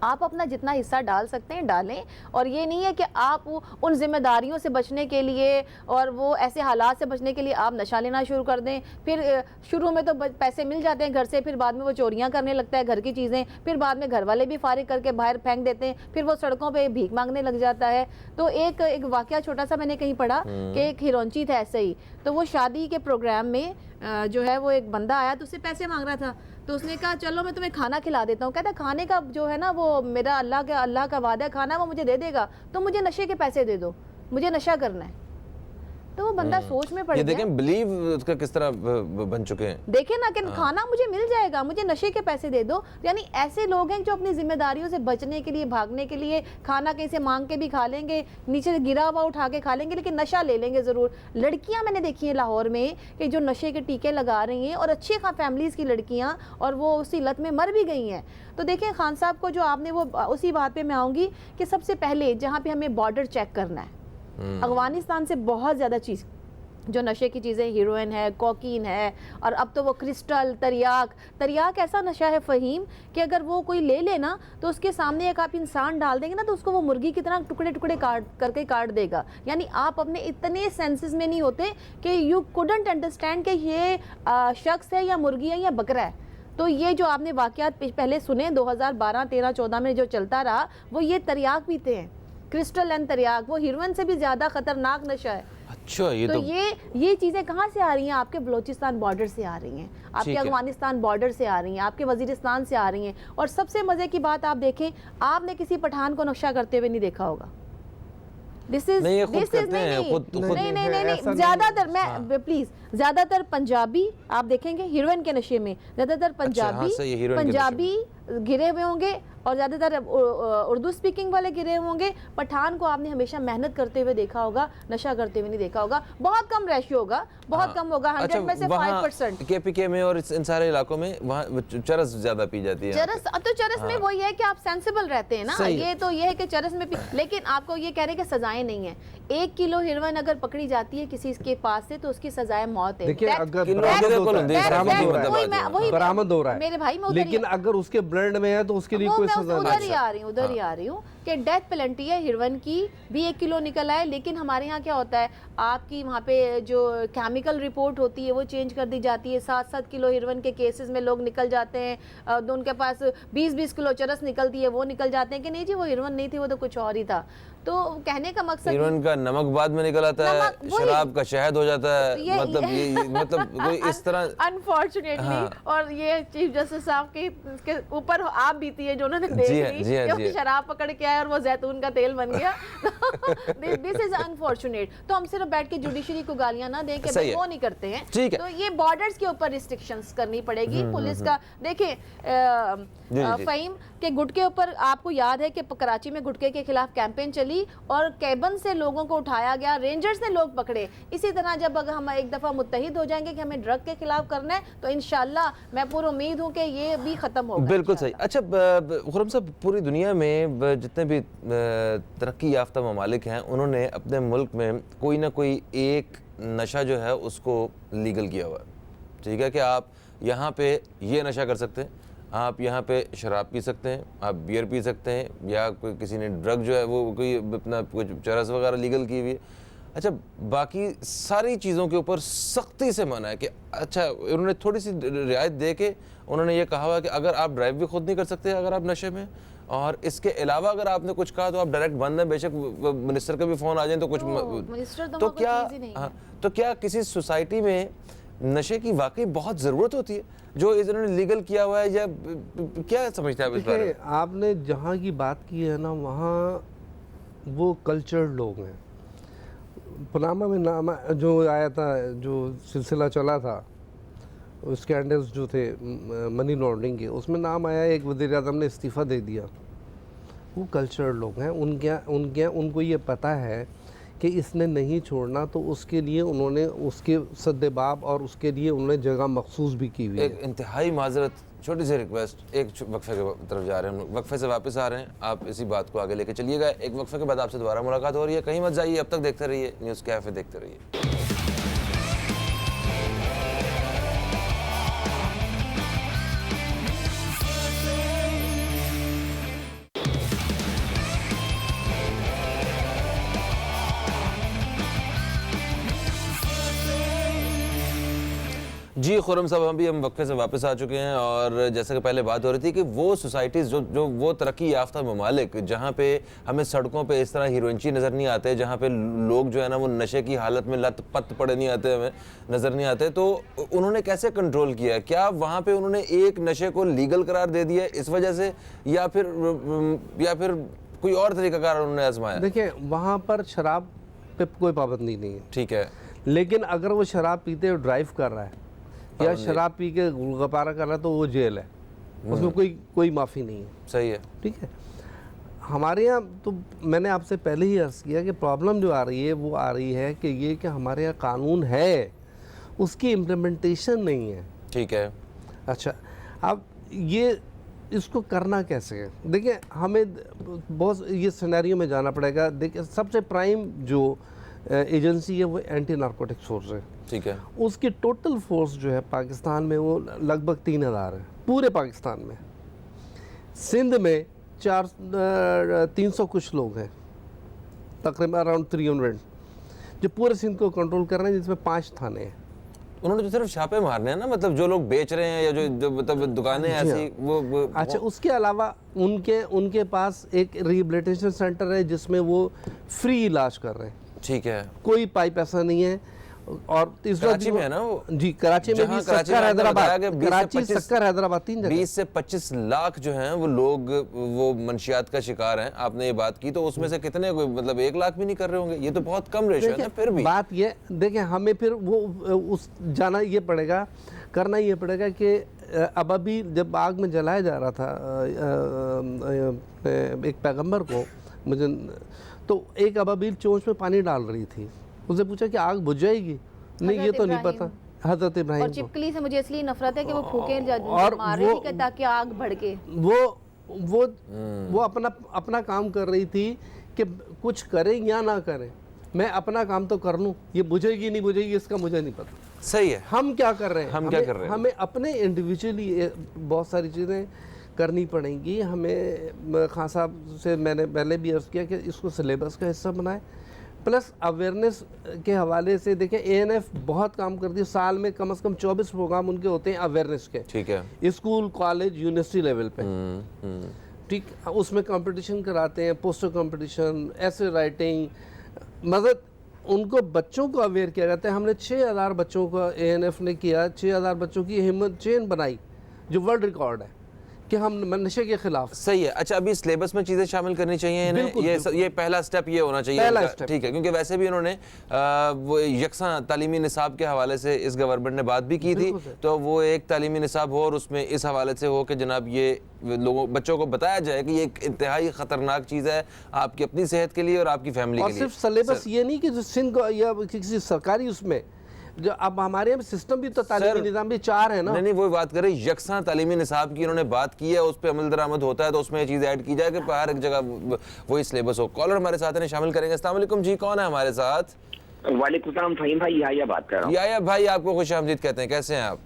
आप अपना जितना हिस्सा डाल सकते हैं डालें, और ये नहीं है कि आप उन जिम्मेदारियों से बचने के लिए और वो ऐसे हालात से बचने के लिए आप नशा लेना शुरू कर दें। फिर शुरू में तो पैसे मिल जाते हैं घर से, फिर बाद में वो चोरियां करने लगता है घर की चीज़ें, फिर बाद में घर वाले भी फारिग करके बाहर फेंक देते हैं, फिर वो सड़कों पे भीख मांगने लग जाता है। तो एक वाकया छोटा सा मैंने कहीं पढ़ा कि एक हिरोंची था ऐसे ही, तो वो शादी के प्रोग्राम में जो है वो एक बंदा आया तो उससे पैसे मांग रहा था, तो उसने कहा चलो मैं तुम्हें खाना खिला देता हूँ। कहता खाने का जो है ना वो मेरा अल्लाह का वादा है, खाना वो मुझे दे देगा, तो मुझे नशे के पैसे दे दो, मुझे नशा करना है। तो वो बंदा सोच में पड़
ये
गया।
देखें बिलीव उसका किस तरह बन चुके हैं।
देखे ना कि खाना मुझे मिल जाएगा, मुझे नशे के पैसे दे दो। यानी ऐसे लोग हैं जो अपनी जिम्मेदारियों से बचने के लिए, भागने के लिए खाना कहीं से मांग के भी खा लेंगे, नीचे से गिरा हुआ उठा के खा लेंगे, लेकिन नशा ले लेंगे ज़रूर। लड़कियां मैंने देखी है लाहौर में कि जो नशे के टीके लगा रही हैं, और अच्छी फैमिलीज़ की लड़कियां, और वो उसी लत में मर भी गई हैं। तो देखें खान साहब को जो आपने वो, उसी बात पे मैं आऊँगी कि सबसे पहले जहाँ पे हमें बॉर्डर चेक करना है, अफगानिस्तान से बहुत ज़्यादा चीज़ जो नशे की चीज़ें, हीरोइन है, कोकीन है, और अब तो वो क्रिस्टल, तरियाक ऐसा नशा है फ़हीम कि अगर वो कोई ले लेना तो उसके सामने एक आप इंसान डाल देंगे ना, तो उसको वो मुर्गी की तरह टुकड़े टुकड़े काट देगा। यानी आप अपने इतने सेंसेस में नहीं होते कि यू कुडंट अंडरस्टैंड कि ये शख्स है या मुर्गी है या बकरा है। तो ये जो आपने वाक़यात पहले सुने 2012, 13, 14 में जो चलता रहा, वो ये तरियाक पीते हैं, क्रिस्टल एंड तरियाक, वो हीरोइन से भी ज़्यादा ख़तरनाक नशा है।
अच्छा, ये
तो ये चीज़ें कहाँ से आ रही हैं? आपके बलूचिस्तान बॉर्डर से आ रही हैं, आपके अफगानिस्तान बॉर्डर से आ रही हैं, आपके वजीरिस्तान से आ रही हैं। और सबसे मज़े की बात आप देखें, आपने किसी पठान को नक्शा करते हुए नहीं देखा होगा। नहीं, ज्यादातर, मैं प्लीज, ज्यादातर पंजाबी आप देखेंगे हीरोइन के नशे में, ज्यादातर पंजाबी गिरे हुए होंगे, और ज़्यादातर उर्दू स्पीकिंग वाले गिरे हुए होंगे। पठान को आपने हमेशा मेहनत करते हुए देखा होगा, नशा करते हुए नहीं देखा होगा। बहुत कम रेशियो होगा, बहुत कम होगा, 100 में से 5%।
केपीके में और इन सारे इलाकों में वहाँ चरस ज्यादा पी जाती है।
चरस में वही है कि आप सेंसिबल रहते हैं ना, ये तो ये है कि चरस में लेकिन आपको ये कह रहे हैं कि सजाएं नहीं है। 1 किलो हीरोइन अगर पकड़ी जाती है किसी के पास से, तो उसकी सजाए मौत है।
देखिए, अगर बरामद हो रहा है
मेरे भाई,
लेकिन अगर उसके ब्लड में है तो उसके लिए कोई सजा
उधर ही आ रही हूँ कि डेथ पेनल्टी है। हीरोइन की भी 1 किलो निकल आए, लेकिन हमारे यहाँ क्या होता है, आपकी वहाँ पे जो केमिकल रिपोर्ट होती है वो चेंज कर दी जाती है। 7-7 किलो हीरोइन के केसेस में लोग निकल जाते हैं, तो उनके पास 20-20 किलो चरस निकलती है, वो निकल जाते हैं कि नहीं जी वो हीरोइन नहीं थी, वो तो कुछ और ही था। तो कहने का मकसद,
हीरोइन का नमक बाद में निकल आता है, शराब का शहद हो जाता है, मतलब कोई इस तरह
अनफॉर्चुनेटली। और ये चीफ जस्टिस साहब के ऊपर आप बीती है जो उन्होंने देख ली, शराब पकड़ के आया और वो जैतून का तेल बन गया। This is unfortunate. तो हम सिर्फ बैठ के जुडिशरी को गालियां ना दें कि वो नहीं करते हैं। तो ये बॉर्डर्स के ऊपर रिस्ट्रिक्शंस करनी पड़ेगी पुलिस का। देखिए फ़हीम के गुटके ऊपर आपको याद है कि कराची में गुटके के खिलाफ कैंपेन चली और कैबन से लोगों को उठाया गया, रेंजर्स ने लोग पकड़े। इसी तरह जब अगर हम एक दफ़ा मुत्तहिद हो जाएंगे कि हमें ड्रग के खिलाफ करना है, तो इंशाल्लाह मैं पूरी उम्मीद हूँ कि ये भी ख़त्म होगा।
बिल्कुल सही। अच्छा खुर्रम साहब, पूरी दुनिया में जितने भी तरक्की याफ्ता ममालिक हैं, उन्होंने अपने मुल्क में कोई ना कोई एक नशा जो है उसको लीगल किया हुआ है। ठीक है कि आप यहाँ पे ये नशा कर सकते हैं, आप यहाँ पे शराब पी सकते हैं, आप बियर पी सकते हैं, या कोई किसी ने ड्रग जो है वो कोई अपना कुछ चरस वगैरह लीगल की हुई है। अच्छा, बाकी सारी चीज़ों के ऊपर सख्ती से मना है कि अच्छा, उन्होंने थोड़ी सी रियायत दे के उन्होंने ये कहा हुआ कि अगर आप ड्राइव भी खुद नहीं कर सकते अगर आप नशे में, और इसके अलावा अगर आपने कुछ कहा तो आप डायरेक्ट बंद है, बेशक मिनिस्टर का भी फ़ोन आ जाए तो कुछ तो क्या किसी सोसाइटी में नशे की वाकई बहुत ज़रूरत होती है जो इन्होंने लीगल किया हुआ है, या क्या समझते हैं आप इस बारे में?
आपने जहाँ की बात की है ना, वहाँ वो कल्चर्ड लोग हैं। पनामा में नाम जो आया था, जो सिलसिला चला था, स्कैंडल्स जो थे मनी लॉन्ड्रिंग के, उसमें नाम आया एक वज़ीर-ए-आज़म ने इस्तीफ़ा दे दिया। वो कल्चर्ड लोग हैं, उनको ये पता है कि इसने नहीं छोड़ना, तो उसके लिए उन्होंने उसके सद्देबाब और उसके लिए उन्होंने जगह मखसूस भी की हुई है।
एक इंतहाई माजरत, छोटी सी रिक्वेस्ट, एक वक्फे के तरफ जा रहे हैं, वक्फे से वापस आ रहे हैं, आप इसी बात को आगे लेके चलिएगा। एक वक्फे के बाद आपसे दोबारा मुलाकात हो रही है, कहीं मत जाइए, अब तक देखते रहिए न्यूज़ कैफ़े, देखते रहिए। जी खुर्रम साहब, हम वक्फे से वापस आ चुके हैं, और जैसा कि पहले बात हो रही थी कि वो सोसाइटीज़ जो वो तरक्की याफ्ता ममालिक जहाँ पे हमें सड़कों पे इस तरह हीरोइनची नज़र नहीं आते, जहाँ पे लोग जो है ना वो नशे की हालत में लत पत पड़े नहीं आते, हमें नज़र नहीं आते, तो उन्होंने कैसे कंट्रोल किया? क्या वहाँ पे उन्होंने एक नशे को लीगल करार दे दिया इस वजह से, या फिर कोई और तरीकाकार उन्होंने आजमाया?
देखिए, वहाँ पर शराब पे कोई पाबंदी नहीं है।
ठीक है,
लेकिन अगर वो शराब पीते हुए ड्राइव कर रहा है या शराब पी के गुलगपारा कर रहा है तो वो जेल है, उसमें कोई माफ़ी नहीं है।
सही है।
ठीक है, हमारे यहाँ तो मैंने आपसे पहले ही अर्ज़ किया कि प्रॉब्लम जो आ रही है वो आ रही है कि ये कि हमारे यहाँ कानून है, उसकी इम्प्लीमेंटेशन नहीं है।
ठीक है।
अच्छा, अब ये इसको करना कैसे है? देखिए, हमें बहुत ये सिनेरियो में जाना पड़ेगा। देखिए, सबसे प्राइम जो एजेंसी है वो एंटी नारकोटिक फोर्स है।
ठीक है।
उसकी टोटल फोर्स जो है पाकिस्तान में वो लगभग 3000 है, पूरे पाकिस्तान में। सिंध में 300 कुछ लोग हैं, तकरीबन अराउंड 300, जो पूरे सिंध को कंट्रोल कर रहे हैं, जिसमें 5 थाने हैं।
उन्होंने तो सिर्फ छापे मारने हैं ना, मतलब जो लोग बेच रहे हैं या जो मतलब दुकानें ऐसी वो
अच्छा, उसके अलावा उनके पास एक रिहेबिलिटेशन सेंटर है जिसमें वो फ्री इलाज कर रहे हैं।
ठीक है।
कोई पाइप ऐसा नहीं है। और तीसरा
कराची में है ना वो?
जी, कराची में भी, सक्कर हैदराबाद, कराची सक्कर हैदराबाद 3 जगह।
20 से 25 लाख जो हैं वो लोग वो मंशियात का शिकार हैं। आपने ये बात की तो उसमें से कितने मतलब 1 लाख भी नहीं कर रहे होंगे? ये तो बहुत कम रेशो है ना। फिर भी
बात ये देखिए, हमें फिर वो उस जाना ये पड़ेगा, करना ये पड़ेगा कि अब अभी जब आग में जलाया जा रहा था एक पैगंबर को, मुझे तो एक अबाबील चोंच में पानी डाल रही थी, उससे पूछा कि आग बुझ जाएगी? नहीं, ये तो नहीं पता। हजरत इब्राहिम
और छिपकली से मुझे इसलिए नफरत है कि वो फूके
और
मार रही थी ताकि आग भड़के।
वो अपना काम कर रही थी कि कुछ करें या ना करें, मैं अपना काम तो कर लूं, ये बुझेगी नहीं बुझेगी इसका मुझे नहीं पता।
सही है।
हम क्या कर रहे हैं?
क्या कर रहे हैं?
हमें अपने इंडिविजुअली बहुत सारी चीज़ें करनी पड़ेंगी। हमें खान साहब से मैंने पहले भी अर्ज़ किया कि इसको सिलेबस का हिस्सा बनाएं, प्लस अवेयरनेस के हवाले से देखें। ANF बहुत काम करती है, साल में कम से कम 24 प्रोग्राम उनके होते हैं अवेयरनेस के।
ठीक है।
स्कूल, कॉलेज, यूनिवर्सिटी लेवल पे। ठीक, उसमें कंपटीशन कराते हैं, पोस्टर कंपटीशन, ऐसे राइटिंग, मतलब उनको बच्चों को अवेयर किया जाता है। हमने 6000 बच्चों को ANF ने किया, 6000 बच्चों की हिम्मत चेन बनाई जो वर्ल्ड रिकॉर्ड है कि हम नशे के खिलाफ।
सही है। अच्छा, अभी सिलेबस में चीजें शामिल करनी चाहिए इन्हें, ये पहला स्टेप ये होना चाहिए
पहला
इनका,
स्टेप।
ठीक है, क्योंकि वैसे भी इन्होंने वो यकसा तालीमी निसाब के हवाले से इस गवर्नमेंट ने बात भी की थी, तो वो एक तालीमी निसाब हो और उसमें इस हवाले से हो कि जनाब ये लोगों बच्चों को बताया जाए कि ये एक इंतहाई खतरनाक चीज़ है आपकी अपनी सेहत के लिए और आपकी फैमिली के लिए।
और सिर्फ सिलेबस ये नहीं कि जो सिंध को या किसी सरकारी उसमें, जो अब हमारे यहाँ सिस्टम भी तो तालीमी निज़ाम भी 4 है ना।
नहीं, वो बात करें यकसा तालीमी निसाब की, इन्होंने बात की है, उस पर अमल दरामद होता है तो उसमें ये चीज़ ऐड की जाए कि हर एक जगह वही सिलेबस हो। कॉलर हमारे साथ है, शामिल करेंगे। अस्सलाम वालेकुम जी, कौन है हमारे साथ?
वालेकुम सलाम फ़हीम भाई, याया बात कर रहा हूँ।
याया भाई, आपको खुशामदीद कहते हैं, कैसे हैं आप?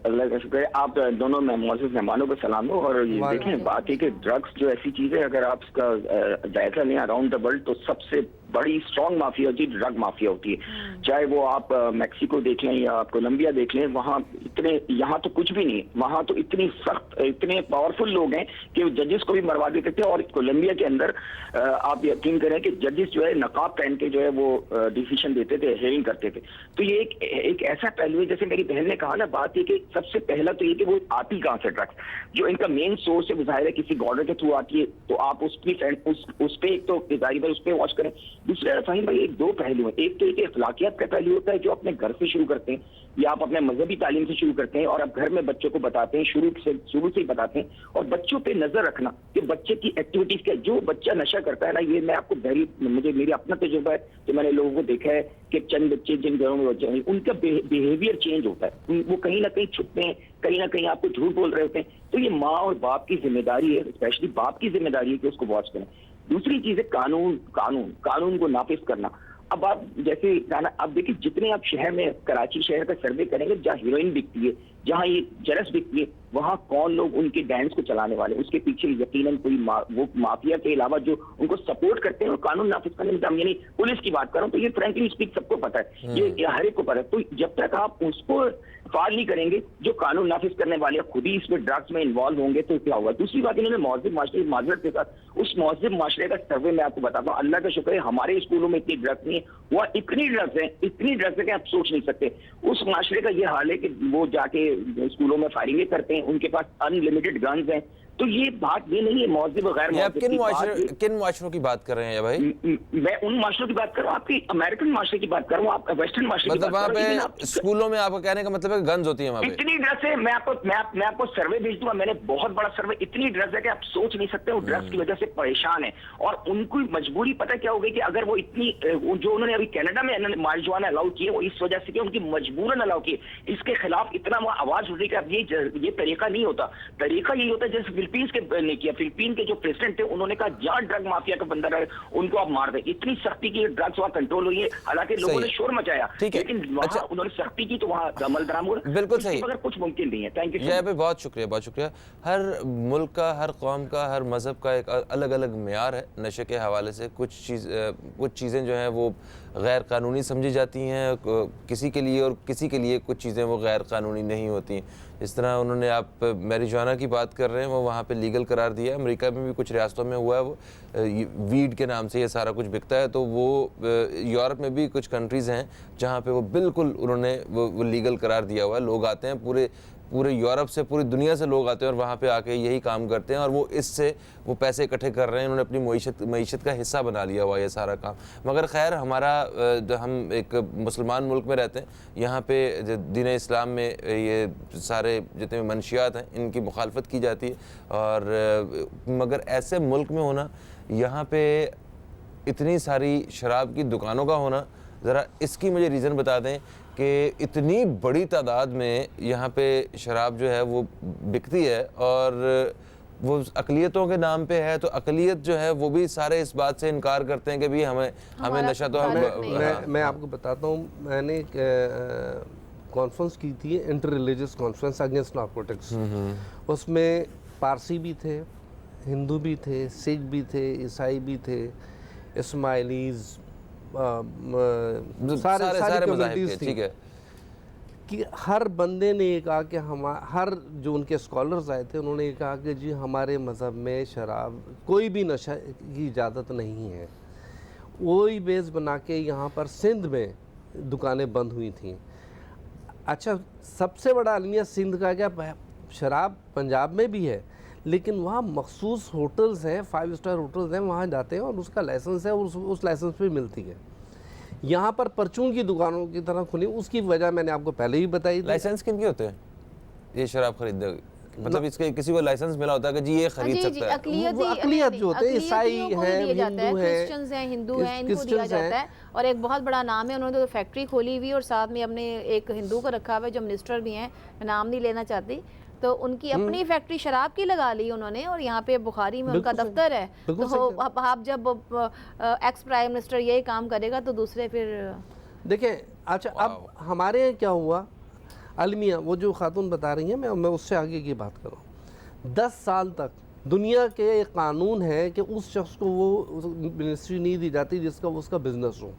अल्लाह का शुक्र है। आप दोनों मोअज़्ज़िज़ मेहमानों को सलाम हो। और ये देखें, बात है कि ड्रग्स जो ऐसी चीज़ है, अगर आप इसका जायजा लें अराउंड द वर्ल्ड, तो सबसे बड़ी स्ट्रॉन्ग माफिया होती है, ड्रग माफिया होती है। चाहे वो आप मैक्सिको देख लें या आप कोलंबिया देख लें, वहाँ इतने, यहाँ तो कुछ भी नहीं, वहाँ तो इतनी सख्त, इतने पावरफुल लोग हैं कि जजेस को भी मरवा देते थे। और कोलंबिया के अंदर आप यकीन करें कि जजेस जो है नकाब पहन के जो है वो डिसीजन देते थे, हेयरिंग करते थे। तो ये एक ऐसा पहलू है, जैसे मेरी बहन ने कहा ना, बात ये कि सबसे पहला तो ये कि वो आती कहाँ से ड्रग्स, जो इनका मेन सोर्स है वो जाहिर है किसी गॉर्डर के थ्रू आती है, तो आप उस पर एक तो जाहिर है उस पर वॉच करें। दूसरा फ़हीम भाई, एक 2 पहलू हैं। एक तो एक अखलाकियात का पहलू होता है जो अपने घर से शुरू करते हैं या आप अपने मजहबी तालीम से शुरू करते हैं और आप घर में बच्चों को बताते हैं, शुरू से ही बताते हैं। और बच्चों पे नजर रखना कि बच्चे की एक्टिविटीज क्या, जो बच्चा नशा करता है ना, ये मैं आपको मेरी अपना तजुर्बा है कि मैंने लोगों को देखा है कि चंद बच्चे जिन घरों में बच्चे हैं उनका बिहेवियर चेंज होता है, वो कहीं ना कहीं छुपते हैं, कहीं ना कहीं आपको झूठ बोल रहे होते हैं। तो ये माँ और बाप की जिम्मेदारी है, स्पेशली बाप की जिम्मेदारी है कि उसको वॉच करें। दूसरी चीज है कानून को नाफिज करना। अब आप जैसे अब देखिए, जितने आप शहर में, कराची शहर का सर्वे करेंगे, जहाँ हीरोइन बिकती है, जहाँ ये चरस बिकती है, वहाँ कौन लोग उनके गैंग्स को चलाने वाले, उसके पीछे यकीनन कोई वो माफिया के अलावा जो उनको सपोर्ट करते हैं और कानून नाफिज करने में, यानी पुलिस की बात कर रहा हूँ, तो ये फ्रैंकली स्पीक सबको पता है, ये हर एक को पता है। तो जब तक आप उसको फाल नहीं करेंगे, जो कानून नाफिज करने वाले खुद ही इसमें ड्रग्स में इन्वॉल्व होंगे, तो क्या होगा। दूसरी बात, इन्होंने मौजूद माशरे माजरत के साथ उस मौजूद माशरे का सर्वे मैं आपको बताता हूँ। अल्लाह का शुक्र है हमारे स्कूलों में इतनी ड्रग्स नहीं है, वहाँ इतनी ड्रग्स है कि आप सोच नहीं सकते। उस माशरे का ये हाल है कि वो जाके स्कूलों में फायरिंगें करते हैं, उनके पास अनलिमिटेड गन्स हैं, तो ये बात ये नहीं है मौजूद गैर
ये आप
मौजूद
किन माशरों की बात कर रहे हैं भाई?
मैं उन माशरों की बात कर रहा हूँ, आपकी अमेरिकन माशरे की बात कर रहा हूँ, आप वेस्टर्न माशरे की
मतलब
बात
वहाँ
कर रहा हूँ।
पे स्कूलों में आपका कहने का मतलब है गन्स होती है वहाँ पे?
इतनी ड्रग्स है, मैं आपको सर्वे भेज दूंगा, मैंने बहुत बड़ा सर्वे, इतनी ड्रग्स है कि आप सोच नहीं सकते, वो ड्रग्स की वजह से परेशान है। और उनको मजबूरी पता क्या हो गई कि अगर वो इतनी जो उन्होंने अभी कनाडा में मारिजुआना अलाउ किए, वो इस वजह से कि उनकी मजबूरन अलाउ किए, इसके खिलाफ इतना वो आवाज उठ रही कि अब ये तरीका नहीं होता। तरीका यही होता है जैसे फिलीपींस के ने किया, फिलीपीन के जो प्रेसिडेंट थे उन्होंने कहा जहां ड्रग माफिया का बंदा रहे उनको आप मार दे। इतनी सख्ती की ड्रग्स वहां कंट्रोल हुई है, हालांकि लोगों ने शोर मचाया, लेकिन वहां उन्होंने सख्ती की तो वहां अमल दरामद हुआ।
बिल्कुल सही,
मगर कुछ मुमकिन नहीं है। थैंक यू
जय भाई, बहुत शुक्रिया, बहुत शुक्रिया। हर मुल्क का, हर कौम का, हर मज़हब का एक अलग अलग मेयार है नशे के हवाले से। कुछ चीज़ें जो हैं वो गैर कानूनी समझी जाती हैं किसी के लिए, और किसी के लिए कुछ चीज़ें वो गैर कानूनी नहीं होती। इस तरह उन्होंने, आप मैरिजुआना की बात कर रहे हैं, वो वहाँ पे लीगल करार दिया है। अमेरिका में भी कुछ रियासतों में हुआ है, वो वीड के नाम से ये सारा कुछ बिकता है। तो वो यूरोप में भी कुछ कंट्रीज़ हैं जहाँ पे वो बिल्कुल उन्होंने वो लीगल करार दिया हुआ है। लोग आते हैं पूरे यूरोप से, पूरी दुनिया से लोग आते हैं और वहाँ पे आके यही काम करते हैं, और वो इससे वो पैसे इकट्ठे कर रहे हैं। उन्होंने अपनी मईशत का हिस्सा बना लिया हुआ है ये सारा काम। मगर खैर, हम एक मुसलमान मुल्क में रहते हैं, यहाँ पे दीन इस्लाम में ये सारे जितने भी मनशियात हैं इनकी मुखालफत की जाती है। और मगर ऐसे मुल्क में होना, यहाँ पे इतनी सारी शराब की दुकानों का होना, ज़रा इसकी मुझे रीज़न बता दें कि इतनी बड़ी तादाद में यहाँ पे शराब जो है वो बिकती है, और वो अक़लियतों के नाम पे है। तो अक़लियत जो है वो भी सारे इस बात से इनकार करते हैं कि भाई हमें नशा तो
मैं आपको बताता हूँ, मैंने एक कॉन्फ्रेंस की थी, inter religious conference against narcotics. उसमें पारसी भी थे, हिंदू भी थे, सिख भी थे, ईसाई भी थे, इस्माइलीज़, सारे कम्युनिटीज़ थी।
ठीक है
कि हर बंदे ने ये कहा कि हर जो उनके स्कॉलर्स आए थे उन्होंने ये कहा कि जी हमारे मज़हब में शराब, कोई भी नशा की इजाज़त नहीं है। वही बेस बना के यहाँ पर सिंध में दुकानें बंद हुई थी। अच्छा, सबसे बड़ा अलमिया सिंध का क्या, शराब पंजाब में भी है, लेकिन वहाँ मखसूस होटल्स हैं, 5 स्टार होटल्स हैं, वहाँ जाते हैं और उसका लाइसेंस है, और उस लाइसेंस पे मिलती है। यहाँ पर परचून की दुकानों की तरह खुली, उसकी वजह मैंने आपको पहले ही बताई।
लाइसेंस किन के होते हैं ये शराब खरीदने? मतलब इसके किसी को लाइसेंस मिला होता है कि जी ये खरीद सकता है?
अक़लियत जो होते हैं, ईसाई हैं, हिंदू हैं,
क्रिश्चियंस हैं, हिंदू हैं, इनको दिया जाता है। और एक बहुत बड़ा नाम है, उन्होंने तो फैक्ट्री खोली हुई, और साथ में हमने एक हिंदू को रखा हुआ है जो मिनिस्टर भी हैं, मैं नाम नहीं लेना चाहती। तो उनकी अपनी फैक्ट्री शराब की लगा ली उन्होंने, और यहाँ पे बुखारी में उनका दफ्तर है। तो आप जब एक्स प्राइम मिनिस्टर यही काम करेगा तो दूसरे फिर देखें।
अच्छा, अब हमारे यहाँ क्या हुआ, अलमिया वो जो खातून बता रही हैं, मैं उससे आगे की बात कर रहा हूँ। 10 साल तक दुनिया के एक कानून है कि उस शख्स को वो मिनिस्ट्री नहीं दी जाती जिसका उसका बिजनेस हो।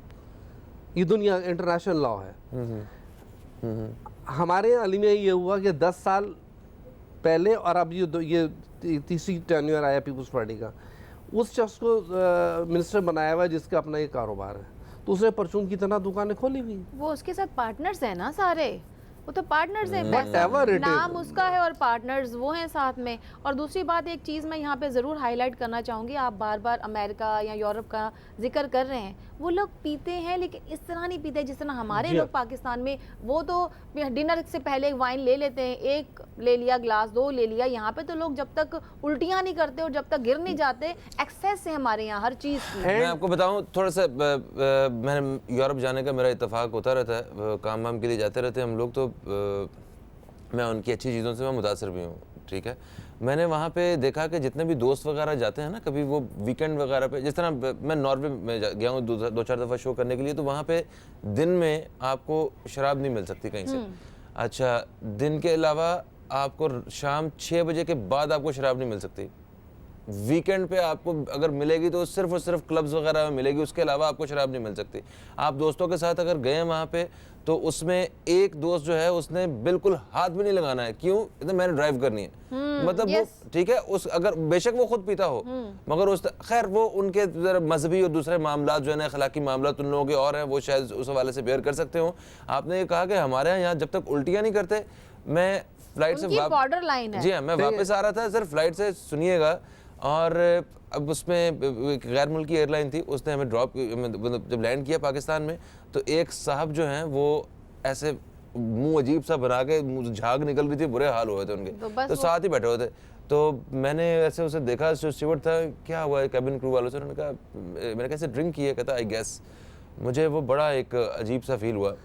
ये दुनिया इंटरनेशनल लॉ है। हमारे यहाँ अलमिया ये हुआ कि 10 साल पहले, और अब ये तीसरी टेन्योर आया पीपल्स पार्टी का, उस शख्स को मिनिस्टर बनाया हुआ है जिसका अपना ये कारोबार है, तो उसने परचून की तरह दुकानें खोली हुई।
वो उसके साथ पार्टनर्स हैं ना सारे, वो तो पार्टनर्स हैं, नाम उसका है और पार्टनर्स वो हैं साथ में। और दूसरी बात, एक चीज़ मैं यहाँ पे ज़रूर हाईलाइट करना चाहूँगी, आप बार बार अमेरिका या यूरोप का जिक्र कर रहे हैं, वो लोग पीते हैं लेकिन इस तरह नहीं पीते जिस तरह हमारे लोग पाकिस्तान में। वो तो डिनर से पहले एक वाइन ले लेते हैं, एक ले लिया गिलास, 2 ले लिया। यहाँ पे तो लोग जब तक उल्टियाँ नहीं करते और जब तक गिर नहीं जाते, एक्सेस है हमारे यहाँ हर चीज़ की।
मैं आपको बताऊँ थोड़ा सा, मैंने यूरोप जाने का मेरा इत्तेफाक होता रहता है, काम वाम के लिए जाते रहते हैं हम लोग, तो मैं उनकी अच्छी चीज़ों से मैं मुतासर भी हूँ। ठीक है, मैंने वहाँ पे देखा कि जितने भी दोस्त वगैरह जाते हैं ना, कभी वो वीकेंड वगैरह पे, जिस तरह मैं नॉर्वे में गया हूँ 2-4 दफ़ा शो करने के लिए, तो वहाँ पे दिन में आपको शराब नहीं मिल सकती कहीं से। अच्छा, दिन के अलावा आपको शाम 6 बजे के बाद आपको शराब नहीं मिल सकती। वीकेंड पे आपको अगर मिलेगी तो सिर्फ और सिर्फ क्लब्स वगैरह में मिलेगी, उसके अलावा आपको शराब नहीं मिल सकती। आप दोस्तों के साथ अगर गए वहाँ पे, तो उसमें एक दोस्त जो है उसने बिल्कुल हाथ भी नहीं लगाना है। क्यों? इतना मैंने ड्राइव करनी है, मतलब वो ठीक है, उस अगर बेशक वो खुद पीता हो, मगर उस खैर वो उनके मजहबी और दूसरे मामला जो है ना, अखलाकी मामला उन लोगों के और हैं, वो शायद उस हवाले से बेयर कर सकते हो। आपने ये कहा कि हमारे यहाँ जब तक उल्टियाँ नहीं करते, मैं फ्लाइट से
उनकी border line है।
जी हाँ, मैं वापस आ रहा था सर फ्लाइट से, सुनिएगा, और अब उसमें एक गैर मुल्की एयरलाइन थी, उसने हमें ड्रॉप, मतलब जब लैंड किया पाकिस्तान में, तो एक साहब जो हैं वो ऐसे मुंह अजीब सा बना के, मुंह झाग निकल रही थी, बुरे हाल हुए थे उनके,
तो बस
तो साथ ही बैठे हुए थे। तो मैंने ऐसे उसे देखा, जो स्टीवर्ड था, क्या हुआ है कैबिन क्रू वालों से, उन्होंने कहा, मैंने कैसे ड्रिंक की है, कहता आई गेस। मुझे वो बड़ा एक अजीब सा फील हुआ।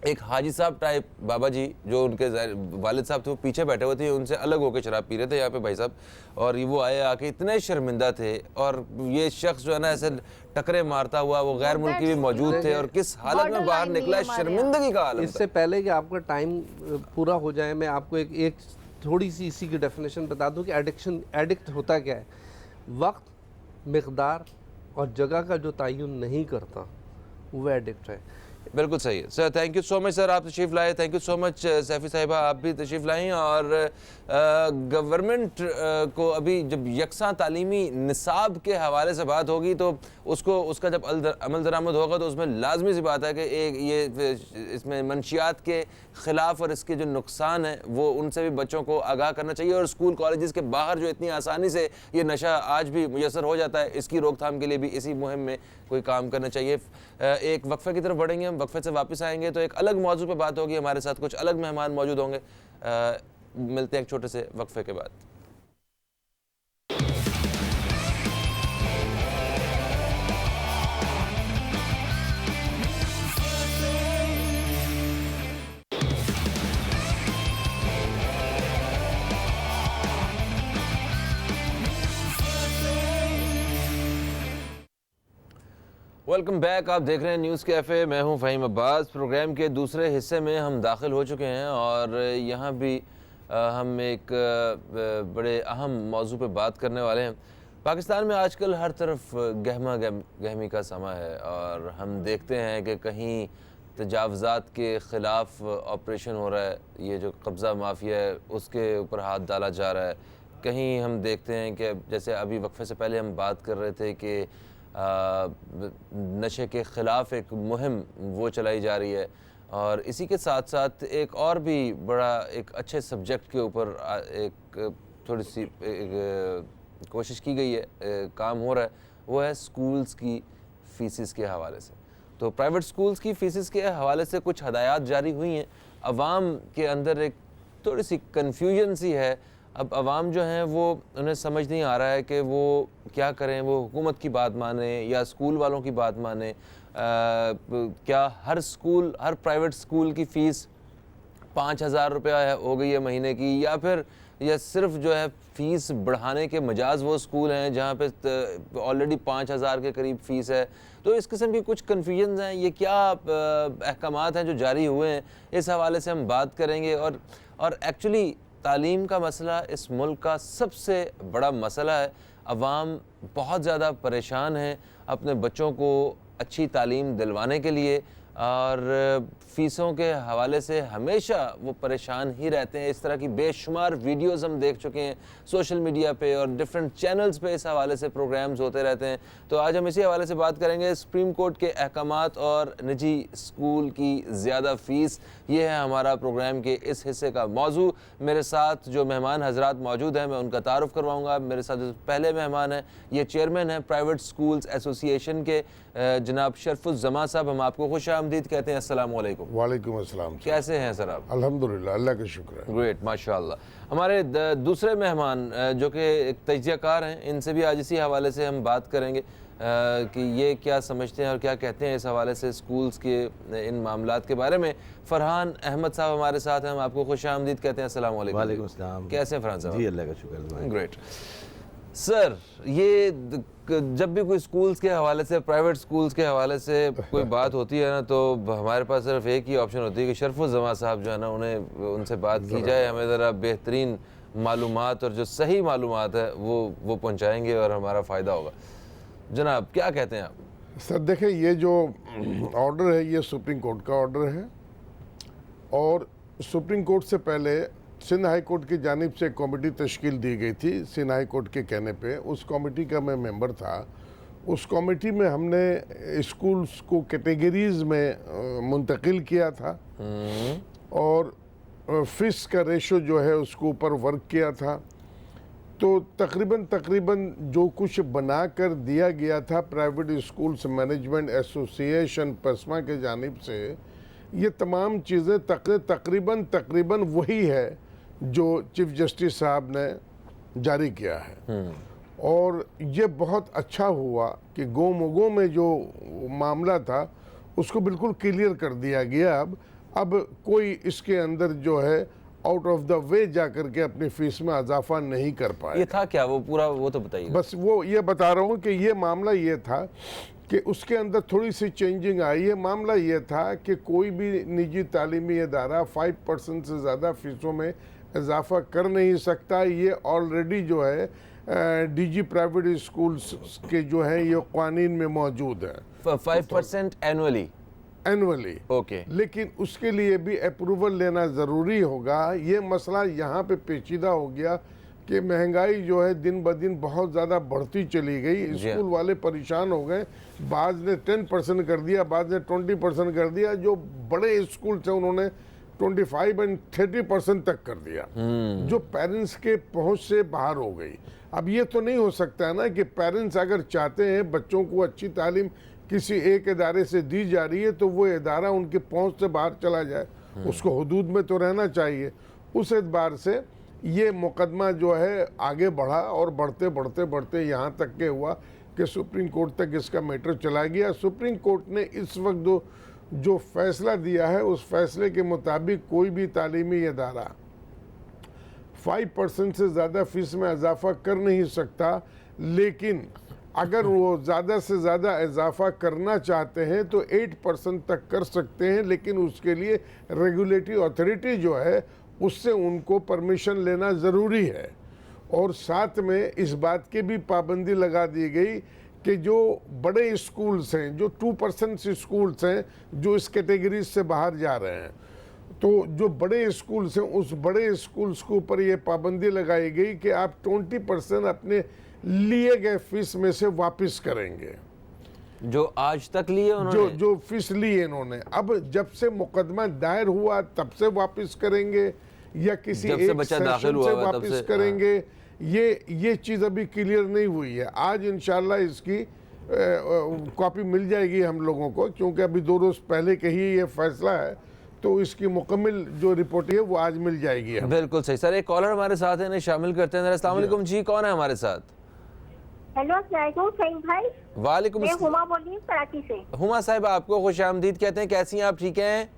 एक हाजी साहब टाइप बाबा जी, जो उनके वालिद साहब थे, वो पीछे बैठे हुए थे, उनसे अलग होकर शराब पी रहे थे यहाँ पे भाई साहब, और ये वो आए आके इतने शर्मिंदा थे, और ये शख्स जो है ना ऐसे टकरे मारता हुआ, वो गैर मुल्की भी मौजूद थे, और किस हालत में बाहर निकला, शर्मिंदगी का आलम
इससे पहले कि आपका टाइम पूरा हो जाए, मैं आपको एक थोड़ी सी इसी की डेफिनेशन बता दूं कि एडिक्ट होता क्या है। वक्त, मिकदार और जगह का जो तयन नहीं करता, वो एडिक्ट है।
बिल्कुल सही है sir. Thank you so much sir, आप तशरीफ़ लाए। Thank you so much Saifi साहिबा, आप भी तशरीफ़ लाई। और गवर्नमेंट को अभी जब यकसा तालीमी निसाब के हवाले से बात होगी, तो उसका जब अमल दरामद होगा, तो उसमें लाजमी सी बात है कि एक ये इसमें मंशियात के ख़िलाफ़ और इसके जो नुकसान हैं, वो उनसे भी बच्चों को आगाह करना चाहिए। और स्कूल कॉलेजेस के बाहर जो इतनी आसानी से ये नशा आज भी मुयसर हो जाता है, इसकी रोकथाम के लिए भी इसी मुहिम में कोई काम करना चाहिए। एक वक्फे की तरफ बढ़ेंगे, हम वक्फे से वापस आएंगे तो एक अलग मौजू पे बात होगी, हमारे साथ कुछ अलग मेहमान मौजूद होंगे। मिलते हैं एक छोटे से वक्फे के बाद। वेलकम बैक, आप देख रहे हैं न्यूज़ कैफ़े, मैं हूं फ़हीम अब्बास। प्रोग्राम के दूसरे हिस्से में हम दाखिल हो चुके हैं, और यहां भी हम एक बड़े अहम मौजू पे बात करने वाले हैं। पाकिस्तान में आजकल हर तरफ गहमी का समा है, और हम देखते हैं कि कहीं तजावज़ात के ख़िलाफ़ ऑपरेशन हो रहा है, ये जो कब्ज़ा माफिया है उसके ऊपर हाथ डाला जा रहा है। कहीं हम देखते हैं कि जैसे अभी वक्फे से पहले हम बात कर रहे थे कि नशे के ख़िलाफ़ एक मुहिम वो चलाई जा रही है, और इसी के साथ साथ एक और भी बड़ा एक अच्छे सब्जेक्ट के ऊपर एक थोड़ी सी कोशिश की गई है, काम हो रहा है, वो है स्कूल्स की फ़ीसिस के हवाले से। तो प्राइवेट स्कूल्स की फ़ीसिस के हवाले से कुछ हदायत जारी हुई हैं। अवाम के अंदर एक थोड़ी सी कन्फ्यूजन सी है। अब अवाम जो हैं वो, उन्हें समझ नहीं आ रहा है कि वो क्या करें, वो हुकूमत की बात माने या स्कूल वालों की बात माने। क्या हर प्राइवेट स्कूल की फ़ीस 5,000 रुपया हो गई है महीने की, या सिर्फ जो है फ़ीस बढ़ाने के मजाज वो स्कूल हैं जहाँ पे ऑलरेडी 5,000 के करीब फ़ीस है। तो इस किस्म की कुछ कन्फ्यूजन हैं। ये क्या अहकामात हैं जो जारी हुए हैं, इस हवाले से हम बात करेंगे। और एक्चुअली तालीम का मसला इस मुल्क का सबसे बड़ा मसला है। अवाम बहुत ज़्यादा परेशान है अपने बच्चों को अच्छी तालीम दिलवाने के लिए, और फ़ीसों के हवाले से हमेशा वो परेशान ही रहते हैं। इस तरह की बेशुमार वीडियोज़ हम देख चुके हैं सोशल मीडिया पे, और डिफरेंट चैनल्स पे इस हवाले से प्रोग्राम्स होते रहते हैं। तो आज हम इसी हवाले से बात करेंगे, सुप्रीम कोर्ट के अहकामात और निजी स्कूल की ज़्यादा फ़ीस। ये है हमारा प्रोग्राम के इस हिस्से का मौजू। मेरे साथ जो मेहमान हजरात मौजूद हैं, मैं उनका तारुफ़ करवाऊँगा। मेरे साथ जो पहले मेहमान हैं, ये चेयरमैन हैं प्राइवेट स्कूल्स एसोसिएशन के, जनाब शरफुज़्ज़मा साहब। हम आपको खुश आमदीद कहते हैं। अस्सलाम वालेकुम।
वालेकुम अस्सलाम।
कैसे हैं सर आप?
अल्हम्दुलिल्लाह, अल्लाह का शुक्र है।
ग्रेट, माशाल्लाह। हमारे दूसरे मेहमान जो कि एक तजज़ियाकार हैं, इनसे भी आज इसी हवाले से हम बात करेंगे कि ये क्या समझते हैं और क्या कहते हैं इस हवाले से स्कूल्स के इन मामलात के बारे में। फ़रहान अहमद साहब हमारे साथ हैं, हम आपको खुश आमदीद कहते हैं। अस्सलाम वालेकुम।
वालेकुम अस्सलाम।
कैसे हैं फ़रहान साहब?
जी अल्लाह का शुक्र है।
ग्रेट सर, ये जब भी कोई स्कूल्स के हवाले से, प्राइवेट स्कूल्स के हवाले से कोई बात होती है ना, तो हमारे पास सिर्फ एक ही ऑप्शन होती है कि शरफुज़्ज़मा साहब जो है ना, उनसे बात की जाए, हमें ज़रा बेहतरीन मालूमात और जो सही मालूमात है वो पहुँचाएँगे और हमारा फ़ायदा होगा। जनाब क्या कहते हैं आप?
सर देखें, ये जो ऑर्डर है ये सुप्रीम कोर्ट का ऑर्डर है, और सुप्रीम कोर्ट से पहले सिंध हाई कोर्ट की जानिब से एक कमेटी तश्कील दी गई थी सिंध हाई कोर्ट के कहने पे। उस कमेटी का मैं मेंबर था। उस कमेटी में हमने स्कूल्स को कैटेगरीज में मुंतकिल किया था, और फीस का रेशो जो है उसके ऊपर वर्क किया था। तो तकरीबन जो कुछ बना कर दिया गया था प्राइवेट स्कूल्स मैनेजमेंट एसोसिएशन पस्मा के जानिब से, ये तमाम चीज़ें तकरीबन वही है जो चीफ जस्टिस साहब ने जारी किया है। और ये बहुत अच्छा हुआ कि गोमोगो में जो मामला था उसको बिल्कुल क्लियर कर दिया गया। अब कोई इसके अंदर जो है आउट ऑफ द वे जा करके अपनी फीस में इजाफा नहीं कर पाए।
ये था क्या वो पूरा, वो तो बताइए।
बस वो ये बता रहा हूँ कि ये मामला ये था कि उसके अंदर थोड़ी सी चेंजिंग आई है। मामला ये था कि कोई भी निजी तालीमी इदारा 5% से ज़्यादा फीसों में इजाफा कर नहीं सकता। ये ऑलरेडी जो है डीजी प्राइवेट स्कूल्स के जो है ये कानून में मौजूद है।
5% एनुअली।
ओके। लेकिन उसके लिए भी अप्रूवल लेना ज़रूरी होगा। ये मसला यहाँ पे पेचीदा हो गया कि महंगाई जो है दिन ब दिन बहुत ज़्यादा बढ़ती चली गई। स्कूल वाले परेशान हो गए। बाज़ ने 10% कर दिया, बाज़ ने 20% कर दिया। जो बड़े स्कूल थे उन्होंने 25 और 30% तक कर दिया, जो पेरेंट्स के पहुंच से बाहर हो गई। अब ये तो नहीं हो सकता है ना कि पेरेंट्स अगर चाहते हैं बच्चों को अच्छी तालीम किसी एक इदारे से दी जा रही है तो वो इदारा उनके पहुंच से बाहर चला जाए, उसको हुदूद में तो रहना चाहिए। उस एतबार से ये मुकदमा जो है आगे बढ़ा और बढ़ते यहाँ तक के हुआ कि सुप्रीम कोर्ट तक इसका मैटर चला गया। सुप्रीम कोर्ट ने इस वक्त जो फैसला दिया है उस फैसले के मुताबिक कोई भी तालीमी इदारा 5% से ज़्यादा फीस में इजाफा कर नहीं सकता। लेकिन अगर वो ज़्यादा से ज़्यादा इजाफा करना चाहते हैं तो 8% तक कर सकते हैं, लेकिन उसके लिए रेगुलेटरी अथॉरिटी जो है उससे उनको परमिशन लेना ज़रूरी है। और साथ में इस बात की भी पाबंदी लगा दी गई कि जो बड़े स्कूल्स हैं, जो 2% स्कूल्स हैं जो इस कैटेगरी से बाहर जा रहे हैं, तो जो बड़े स्कूल्स हैं उस बड़े स्कूल्स के ऊपर ये पाबंदी लगाई गई कि आप 20% अपने लिए गए फीस में से वापस करेंगे,
जो आज तक लिए उन्होंने,
जो फीस ली इन्होंने। अब जब से मुकदमा दायर हुआ तब से वापस करेंगे या किसी
जब से
एक
बच्चा
सेशन
दाखिल हुआ
से
हुआ तब
वापस
से,
करेंगे, ये चीज़ अभी क्लियर नहीं हुई है। आज इंशाल्लाह इसकी कॉपी मिल जाएगी हम लोगों को, क्योंकि अभी 2 रोज़ पहले के ही ये फैसला है, तो इसकी मुकम्मल जो रिपोर्ट है वो आज मिल जाएगी हमें।
बिल्कुल सही। सर एक कॉलर हमारे साथ है, इन्हें शामिल करते हैं। अस्सलाम वालेकुम जी, कौन है हमारे साथ?
हेलो अस्सलाम सईद भाई।
वालेकुम
मैं हुमा बोल रही हूँ कराची से।
हुमा साहिब आपको खुशामदीद कहते हैं, कैसी हैं आप? ठीक हैं?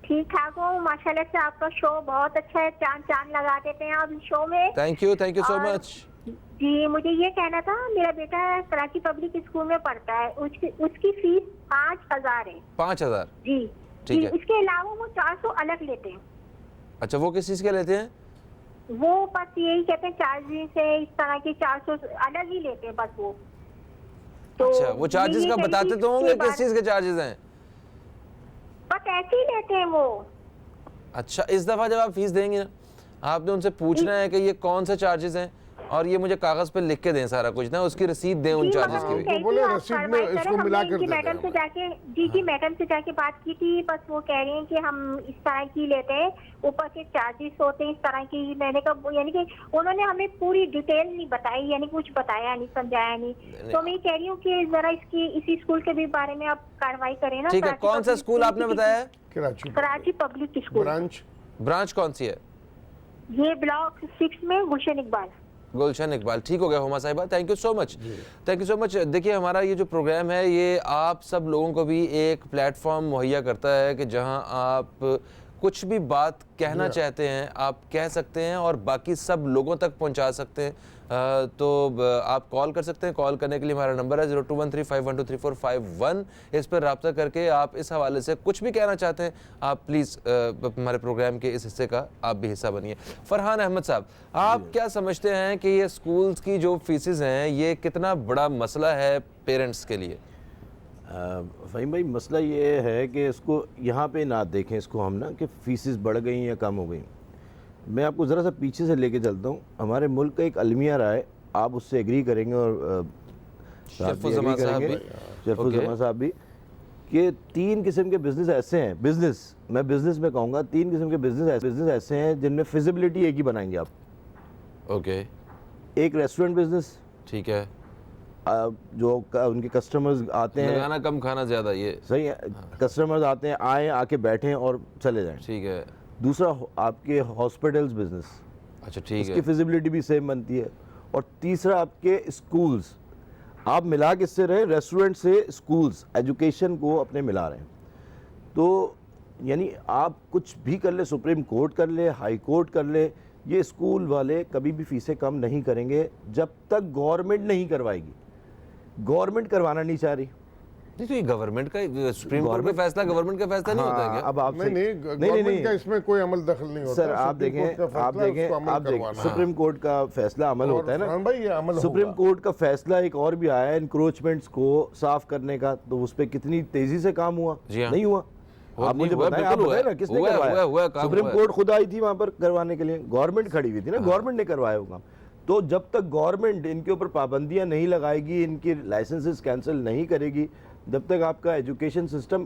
ठीक ठाक हूँ माशाल्लाह से। आपका शो बहुत अच्छा है, चांद लगा देते हैं आप इस शो में।
थैंक यू सो
और
मच।
जी मुझे ये कहना था, मेरा बेटा कराची पब्लिक स्कूल में पढ़ता है, उसकी फीस 5000 है।
5000?
जी
ठीक है।
इसके अलावा वो 400 अलग लेते हैं।
अच्छा, वो किस चीज़ के लेते हैं?
वो बस यही कहते हैं चार्जेस है इस तरह के 400 अलग ही लेते हैं बस वो। तो
अच्छा, वो चार्जेस का बताते तो होंगे किस चीज़ के चार्जेस हैं?
बस ऐसे ही लेते हैं वो।
अच्छा, इस दफ़ा जब आप फीस देंगे ना, आपने उनसे पूछना है कि ये कौन से चार्जेस हैं और ये मुझे कागज पे लिख के दें सारा कुछ ना, उसकी रसीद दें उन चार्जेस की भी।
तो बोले रसीद में इसको मिला कर देते
मैडम से जाके जी मैडम से जाके बात की थी, बस वो कह रही हैं कि हम इस तरह की लेते हैं, ऊपर के चार्जेस होते हैं इस तरह की। मैंने कहा यानी कि उन्होंने हमें पूरी डिटेल नहीं बताई, यानी कुछ बताया नहीं, समझाया नहीं। तो मैं कह रही हूँ कि जरा इसी स्कूल के भी बारे में आप कार्रवाई करें ना।
ठीक है, कौन सा स्कूल आपने बताया?
Karachi public school.
ब्रांच कौन सी है?
ये ब्लॉक 6 में
गुलशन इकबाल। ठीक हो गया हुमा साहिबा, thank you so much, thank you so much. देखिए हमारा ये जो प्रोग्राम है ये आप सब लोगों को भी एक प्लेटफॉर्म मुहैया करता है कि जहां आप कुछ भी बात कहना चाहते हैं आप कह सकते हैं और बाकी सब लोगों तक पहुंचा सकते हैं। तो आप कॉल कर सकते हैं। कॉल करने के लिए हमारा नंबर है 021351234551। इस पर रब्ता करके आप इस हवाले से कुछ भी कहना चाहते हैं, आप प्लीज़ हमारे प्रोग्राम के इस हिस्से का आप भी हिस्सा बनिए। फरहान अहमद साहब, आप क्या समझते हैं कि ये स्कूल्स की जो फीसेस हैं ये कितना बड़ा मसला है पेरेंट्स के लिए?
फ़हीम भाई, मसला ये है कि इसको यहाँ पे ना देखें इसको हम ना कि फ़ीसेस बढ़ गई या कम हो गई। मैं आपको ज़रा सा पीछे से लेके चलता हूँ। हमारे मुल्क का एक अलमिया रहा है, आप उससे एग्री करेंगे और
शरफुज़्ज़मान साहब भी
कि कि 3 किस्म के बिजनेस ऐसे हैं, मैं बिजनेस में कहूँगा 3 किस्म के बिजनेस ऐसे हैं जिनमें फिजिबिलिटी एक ही बनाएंगे आप।
ओके,
एक रेस्टोरेंट बिजनेस,
ठीक है,
जो उनके कस्टमर्स आते हैं,
लगाना कम खाना ज़्यादा, ये
सही है, कस्टमर्स आते हैं, आए आके बैठें और चले जाएं।
ठीक है।
दूसरा आपके हॉस्पिटल्स बिजनेस,
अच्छा, ठीक
इसकी
है।
फिजिबिलिटी भी सेम बनती है। और तीसरा आपके स्कूल्स, आप मिला किससे रहे, रेस्टोरेंट से स्कूल्स, एजुकेशन को अपने मिला रहे हैं। तो यानी आप कुछ भी कर ले, सुप्रीम कोर्ट कर ले, हाई कोर्ट कर ले, ये स्कूल वाले कभी भी फीसें कम नहीं करेंगे जब तक गवर्नमेंट नहीं करवाएगी। गवर्नमेंट करवाना नहीं चाह रही।
नहीं, तो ये गवर्नमेंट का, सुप्रीम कोर्ट का फैसला गवर्नमेंट का फैसला नहीं होता है क्या?
अब आप
नहीं, गवर्नमेंट का इसमें कोई अमल दखल नहीं होता।
सर आप देखें सुप्रीम कोर्ट का फैसला अमल होता है ना
भाई, ये अमल
सुप्रीम कोर्ट का फैसला एक और भी आया है इंक्रोचमेंट्स को साफ करने का, तो उस पर कितनी तेजी से काम हुआ? नहीं हुआ। आप मुझे बताएं, आप बताएं ना किसने करवाया? सुप्रीम कोर्ट खुद आई थी वहां पर करवाने के लिए, गवर्नमेंट खड़ी हुई थी ना, गवर्नमेंट ने करवाया वो काम। तो जब तक गवर्नमेंट इनके ऊपर पाबंदियां नहीं लगाएगी, इनकी लाइसेंसेस कैंसिल नहीं करेगी, जब तक आपका एजुकेशन सिस्टम,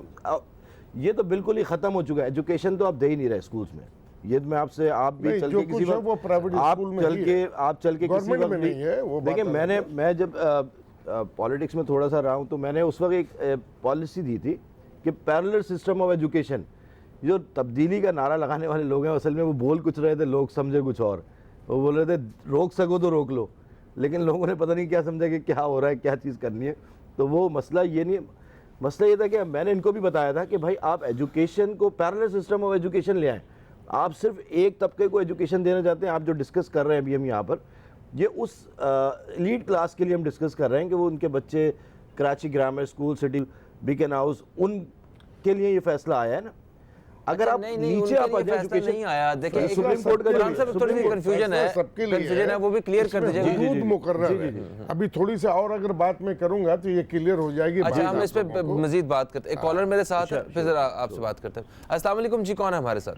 ये तो बिल्कुल ही खत्म हो चुका है। एजुकेशन तो आप दे ही नहीं रहे स्कूल्स में। ये तो मैं आपसे, आप भी चल के किसी आप चल के किसी वक्त भी देखिए, मैं जब पॉलिटिक्स में थोड़ा सा रहा हूँ, तो मैंने उस वक्त एक पॉलिसी दी थी कि पैरेलल सिस्टम ऑफ एजुकेशन। जो तब्दीली का नारा लगाने वाले लोग हैं, असल में वो बोल कुछ रहे थे, लोग समझे कुछ और। वो बोल रहे थे रोक सको तो रोक लो, लेकिन लोगों ने पता नहीं क्या समझा कि क्या हो रहा है, क्या चीज़ करनी है। तो वो मसला ये नहीं, मसला ये था कि मैंने इनको भी बताया था कि भाई आप एजुकेशन को, पैरेलल सिस्टम ऑफ एजुकेशन ले आएँ। आप सिर्फ एक तबके को एजुकेशन देना चाहते हैं। आप जो डिस्कस कर रहे हैं अभी हम यहाँ पर, ये उस एलीट क्लास के लिए हम डिस्कस कर रहे हैं कि वो उनके बच्चे Karachi grammar school, city beacon house, उनके लिए ये फैसला आया है ना। अगर आप नीचे आप एजुकेशन
नहीं आया, देखिए
सुप्रीम कोर्ट का
थोड़ी सी कंफ्यूजन है, वो भी क्लियर कर दीजिएगा।
मुकर्रर है। अभी थोड़ी सी और अगर बात मैं करूंगा तो ये क्लियर हो जाएगी।
अच्छा, हम इस पे मजीद बात करते हैं। एक कॉलर मेरे साथ है, फिर जरा आपसे बात करते हैं। अस्सलाम वालेकुम जी, कौन है हमारे साथ?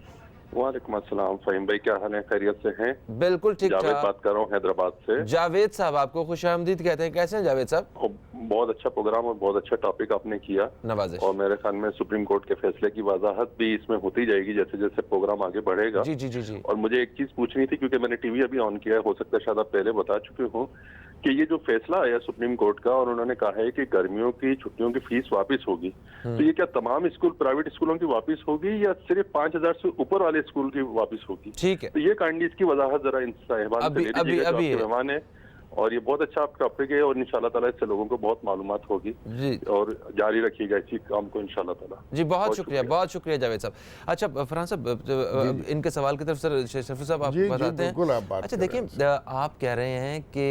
वालेकुम अस्सलाम। फ़हीम भाई क्या हाल है, खैरियत से हैं?
बिल्कुल ठीक ठाक।
जावेद बात कर रहा हूँ हैदराबाद से।
जावेद साहब, आपको खुशामदीद कहते हैं। कैसे हैं जावेद साहब?
बहुत अच्छा प्रोग्राम और बहुत अच्छा टॉपिक आपने किया,
नवाज़िश।
और मेरे ख्याल में सुप्रीम कोर्ट के फैसले की वजाहत भी इसमें होती जाएगी जैसे जैसे प्रोग्राम आगे बढ़ेगा।
जी जी जी जी।
और मुझे एक चीज पूछनी थी, क्योंकि मैंने टीवी अभी ऑन किया है, हो सकता है शायद आप पहले बता चुके हो, कि ये जो फैसला आया सुप्रीम कोर्ट का, और उन्होंने कहा है कि गर्मियों की छुट्टियों की फीस वापस होगी, तो ये क्या तमाम स्कूल, प्राइवेट स्कूलों की वापस होगी या सिर्फ 5,000 से ऊपर वाले स्कूल की वापस होगी?
ठीक है,
तो ये काइंडली इसकी वजाहत जरा इन साहिबान से ले लीजिएगा जो आपके मेहमान है। और ये बहुत अच्छा आपका टॉपिक है, और इंशाल्लाह ताला इससे लोगों को बहुत मालूमात होगी जी, और जारी रखिएगा इसी काम को इंशाल्लाह ताला जी।
बहुत शुक्रिया जावेद साहब। अच्छा फरहान साहब, इनके सवाल की तरफ सर शफी साहब आप बताते हैं। अच्छा देखिए, आप कह रहे हैं कि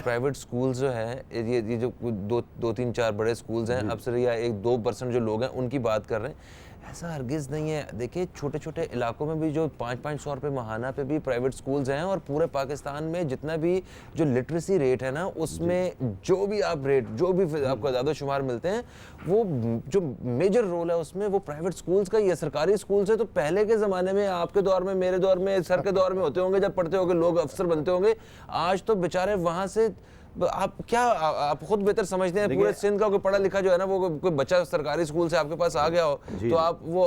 प्राइवेट स्कूल्स जो है, ये जो 2-3-4 बड़े स्कूल्स हैं, अब सिर्फ या 1-2% जो लोग हैं उनकी बात कर रहे हैं। ऐसा हरगिज़ नहीं है। देखिए, छोटे छोटे इलाकों में भी जो 500-500 रुपये महाना पे भी प्राइवेट स्कूल्स हैं, और पूरे पाकिस्तान में जितना भी जो लिटरेसी रेट है ना, उसमें जो भी आप रेट, जो भी आपको ज़्यादा शुमार मिलते हैं, वो जो मेजर रोल है उसमें वो प्राइवेट स्कूल्स का ही है। सरकारी स्कूल्स है तो पहले के ज़माने में, आपके दौर में, मेरे दौर में, सर के दौर में होते होंगे, जब पढ़ते होंगे लोग अफसर बनते होंगे। आज तो बेचारे वहाँ से, आप क्या, आप खुद बेहतर समझते हैं, पूरे सिंध का कोई पढ़ा लिखा जो है ना, वो कोई बच्चा सरकारी स्कूल से आपके पास आ गया हो, तो आप वो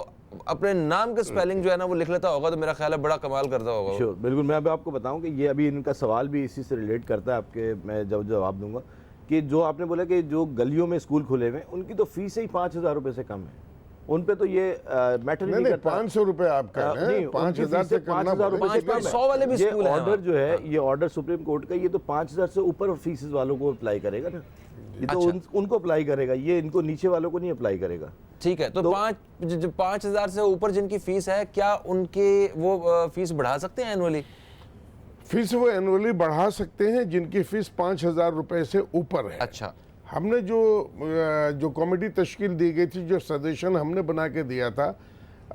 अपने नाम के स्पेलिंग जो है ना वो लिख लेता होगा, तो मेरा ख्याल है बड़ा कमाल करता होगा।
श्योर, बिल्कुल। मैं अभी आपको बताऊं कि ये अभी इनका सवाल भी इसी से रिलेट करता है आपके, मैं जब जवाब दूंगा कि जो आपने बोला कि जो गलियों में स्कूल खुले हुए हैं उनकी तो फीस ही 5,000 रुपये से कम है, उन पे तो ये मैटर नहीं करता।
500 रुपए आप कह रहे हैं, 5,000 से
5,000 रुपए से कम है।
100 वाले भी स्कूल हैं।
ऑर्डर जो है, ये ऑर्डर सुप्रीम कोर्ट का, ये तो 5,000 से ऊपर फीस वालों को अप्लाई करेगा ना, ये तो उनको अप्लाई करेगा, ये इनको नीचे वालों को नहीं अप्लाई करेगा।
ठीक है, तो 5,000 से ऊपर जिनकी फीस है, क्या उनके वो फीस बढ़ा सकते हैं एनुअली?
फीस वो एनुअली बढ़ा सकते हैं जिनकी फीस 5,000 रुपए से ऊपर है।
अच्छा,
हमने जो कमेटी तश्कील दी गई थी, जो सजेशन हमने बना के दिया था,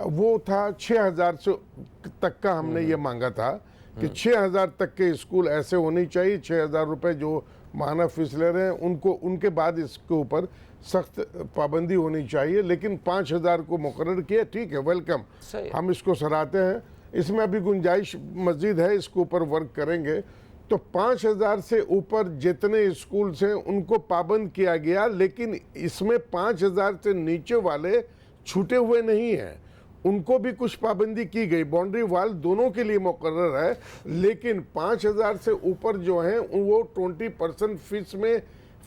वो था 6,000 से तक का हमने ये मांगा था कि 6,000 तक के स्कूल ऐसे होने चाहिए। 6,000 रुपये जो माहाना फीस ले रहे हैं उनको, उनके बाद इसके ऊपर सख्त पाबंदी होनी चाहिए। लेकिन 5,000 को मुकर्रर किया, ठीक है, वेलकम, हम इसको सराहते हैं। इसमें अभी गुंजाइश मस्जिद है, इसके ऊपर वर्क करेंगे। तो 5,000 से ऊपर जितने स्कूल्स हैं उनको पाबंद किया गया, लेकिन इसमें 5,000 से नीचे वाले छूटे हुए नहीं हैं, उनको भी कुछ पाबंदी की गई। बाउंड्री वाल दोनों के लिए मुकर्रर है, लेकिन 5,000 से ऊपर जो हैं वो 20%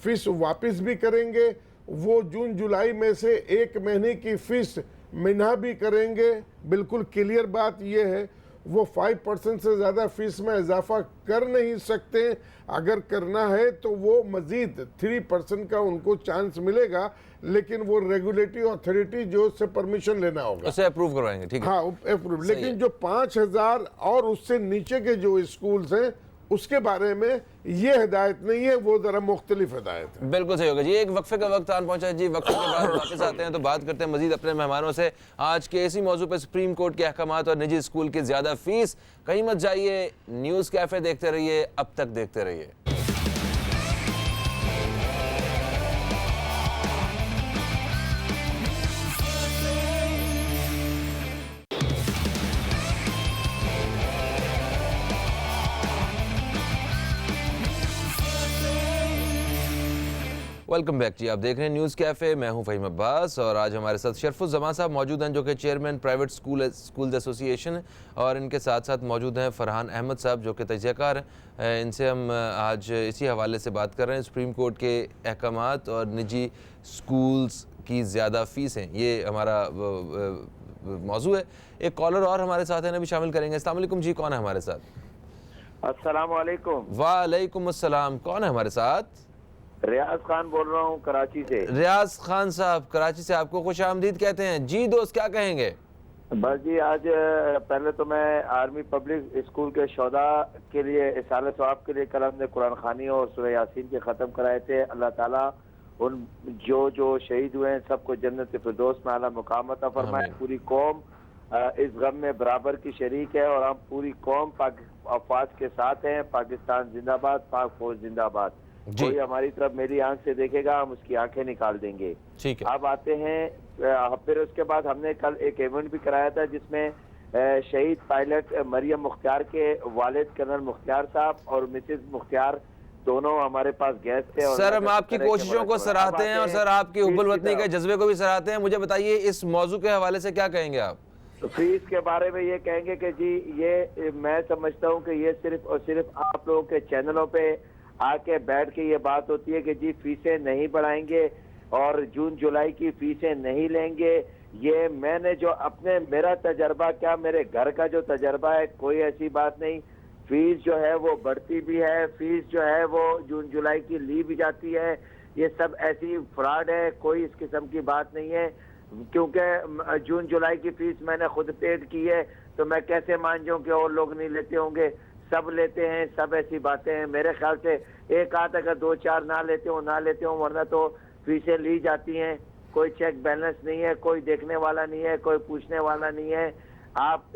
फीस वापस भी करेंगे। वो जून जुलाई में से 1 महीने की फीस मिना भी करेंगे। बिल्कुल क्लियर बात ये है, वो 5% से ज़्यादा फीस में इजाफा कर नहीं सकते। अगर करना है तो वो मज़ीद 3% का उनको चांस मिलेगा, लेकिन वो रेगुलेटरी अथॉरिटी जो उससे परमिशन लेना होगा,
उसे अप्रूव करवाएंगे। ठीक है,
हाँ अप्रूव। लेकिन जो 5,000 और उससे नीचे के जो स्कूल्स हैं उसके बारे में ये हिदायत नहीं है, वो जरा मुख्तलिफ हिदायत है।
बिल्कुल सही होगा जी। एक वक्फे का वक्त आन पहुंचा है जी, वक्फे के बाद वापस आते हैं तो बात करते हैं मजीद अपने मेहमानों से आज के इसी मौजू पर, सुप्रीम कोर्ट के अहकामात और निजी स्कूल की ज्यादा फीस। कहीं मत जाइए, न्यूज़ कैफे देखते रहिए, अब तक देखते रहिए। वेलकम बैक जी, आप देख रहे हैं न्यूज़ कैफ़े। मैं हूं फ़हीम अब्बास और आज हमारे साथ शरफुज़्ज़मान साहब मौजूद हैं जो कि चेयरमैन प्राइवेट स्कूल्स एसोसिएशन है, और इनके साथ साथ मौजूद हैं फ़रहान अहमद साहब जो कि तजज़ियाकार हैं। इनसे हम आज इसी हवाले से बात कर रहे हैं, सुप्रीम कोर्ट के अहकामात और निजी स्कूल्स की ज़्यादा फ़ीसें, ये हमारा मौजू है। एक कॉलर और हमारे साथ है, भी शामिल करेंगे। अस्सलाम वालेकुम जी, कौन है हमारे साथ?
अस्सलाम वालेकुम।
वालेकुम अस्सलाम, कौन है हमारे साथ?
रियाज खान बोल रहा हूँ कराची से।
रियाज खान साहब कराची से, आपको खुश आमदीद कहते हैं जी। दोस्त क्या कहेंगे?
बस जी, आज पहले तो मैं आर्मी पब्लिक स्कूल के शोधा के लिए इसाले सवाब के लिए कल हमने कुरान खानी और सूरह यासीन के ख़त्म कराए थे। अल्लाह ताला उन जो शहीद हुए हैं सबको जन्नत फिरदौस में आला मुकाम अता फरमाए। पूरी कौम इस गम में बराबर की शरीक है और हम पूरी कौम अफवाज के साथ हैं। पाकिस्तान जिंदाबाद, पाक फौज जिंदाबाद। कोई हमारी तरफ मेरी आंख से देखेगा हम उसकी आंखें निकाल देंगे।
ठीक है।
अब आते हैं, फिर उसके बाद हमने कल एक इवेंट भी कराया था जिसमें शहीद पायलट मरियम मुख्तियार के वालिद कर्नल मुख्तियार साहब और मिसेज मुख्तियार दोनों हमारे पास गेस्ट थे। और
सर, हम आपकी कोशिशों को सराहते हैं और सर आपकी हुब्बुल वतनी के जज्बे को भी सराहते हैं। मुझे बताइए इस मौजू के हवाले से क्या कहेंगे आप?
तो फीस के बारे में ये कहेंगे कि जी ये मैं समझता हूँ कि ये सिर्फ और सिर्फ आप लोगों के चैनलों पे आके बैठ के ये बात होती है कि जी फीसें नहीं बढ़ाएंगे और जून जुलाई की फीसें नहीं लेंगे। ये मैंने जो अपने मेरा तजर्बा, क्या मेरे घर का जो तजर्बा है, कोई ऐसी बात नहीं। फीस जो है वो बढ़ती भी है, फीस जो है वो जून जुलाई की ली भी जाती है। ये सब ऐसी फ्रॉड है, कोई इस किस्म की बात नहीं है। क्योंकि जून जुलाई की फीस मैंने खुद पेड की है तो मैं कैसे मान जाऊं कि और लोग नहीं लेते होंगे? सब लेते हैं, सब ऐसी बातें हैं। मेरे ख्याल से एक आध अगर 2-4 ना लेते हो, वरना तो फीसें ली जाती हैं। कोई चेक बैलेंस नहीं है, कोई देखने वाला नहीं है, कोई पूछने वाला नहीं है। आप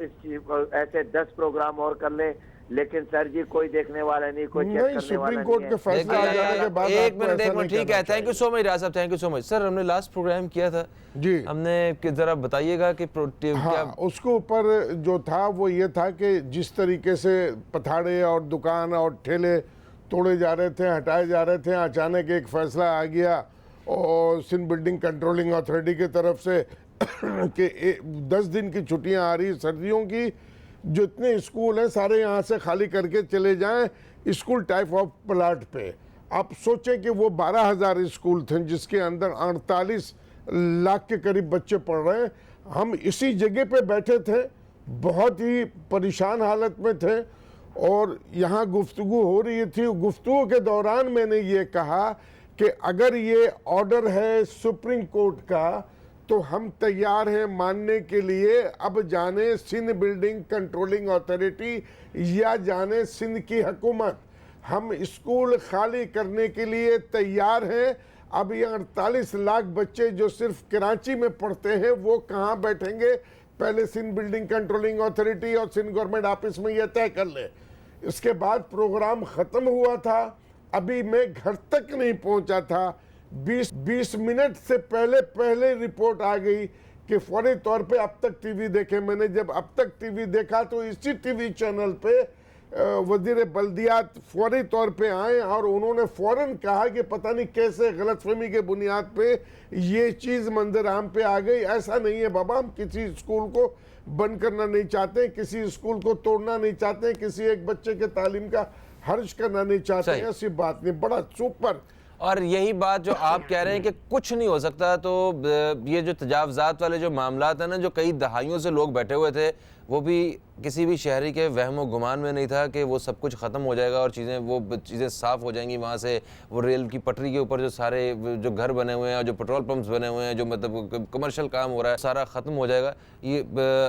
ऐसे 10 प्रोग्राम और कर लें, लेकिन सर जी कोई देखने वाला नहीं, कोई चेक करने वाला
सुप्रीम कोर्ट
नहीं
के फैसले आ जाने के बाद
एक मिनट, ठीक है। थैंक यू सो मच राज साहब, thank you so much. Sir, हमने लास्ट प्रोग्राम किया था
जी,
हमने जरा बताइएगा कि
हाँ, उसके ऊपर जो था वो ये था कि जिस तरीके से पथाड़े और दुकान और ठेले तोड़े जा रहे थे, हटाए जा रहे थे, अचानक एक फैसला आ गया और सिंध बिल्डिंग कंट्रोलिंग अथॉरिटी की तरफ से कि 10 दिन की छुट्टियां आ रही सर्दियों की, जितने स्कूल हैं सारे यहाँ से खाली करके चले जाएं स्कूल टाइप ऑफ प्लाट पे। आप सोचें कि वो 12,000 स्कूल थे जिसके अंदर 48 लाख के करीब बच्चे पढ़ रहे हैं। हम इसी जगह पे बैठे थे, बहुत ही परेशान हालत में थे और यहाँ गुफ्तगू हो रही थी। गुफ्तगू के दौरान मैंने ये कहा कि अगर ये ऑर्डर है सुप्रीम कोर्ट का तो हम तैयार हैं मानने के लिए। अब जाने सिंध बिल्डिंग कंट्रोलिंग अथॉरिटी या जाने सिंध की हुकूमत, हम स्कूल खाली करने के लिए तैयार हैं। अब ये 48 लाख बच्चे जो सिर्फ कराची में पढ़ते हैं वो कहाँ बैठेंगे? पहले सिंध बिल्डिंग कंट्रोलिंग अथॉरिटी और सिंध गवर्नमेंट ऑफिस में ये तय कर ले। इसके बाद प्रोग्राम ख़त्म हुआ था, अभी मैं घर तक नहीं पहुंचा था। 20 मिनट से पहले रिपोर्ट आ गई कि फौरी तौर पे अब तक टीवी देखे। मैंने जब अब तक टीवी देखा तो इसी टीवी चैनल पे वजीर बल्दियात फौरी तौर पे आए और उन्होंने फौरन कहा कि पता नहीं कैसे गलतफहमी के बुनियाद पे ये चीज़ मंजर आम पे आ गई। ऐसा नहीं है बाबा, हम किसी स्कूल को बंद करना नहीं चाहते, किसी स्कूल को तोड़ना नहीं चाहते, किसी एक बच्चे के तालीम का हर्ज करना नहीं चाहते, ऐसी बात नहीं। बड़ा सुपर।
और यही बात जो आप कह रहे हैं कि कुछ नहीं हो सकता, तो ये जो तजावजात वाले जो मामलात हैं ना, जो कई दहाइयों से लोग बैठे हुए थे, वो भी किसी भी शहरी के वहम व गुमान में नहीं था कि वो सब कुछ ख़त्म हो जाएगा और चीज़ें साफ़ हो जाएंगी। वहाँ से वो रेल की पटरी के ऊपर जो सारे जो घर बने हुए हैं और जो पेट्रोल पंप्स बने हुए हैं, जो मतलब कमर्शियल काम हो रहा है, सारा ख़त्म हो जाएगा। ये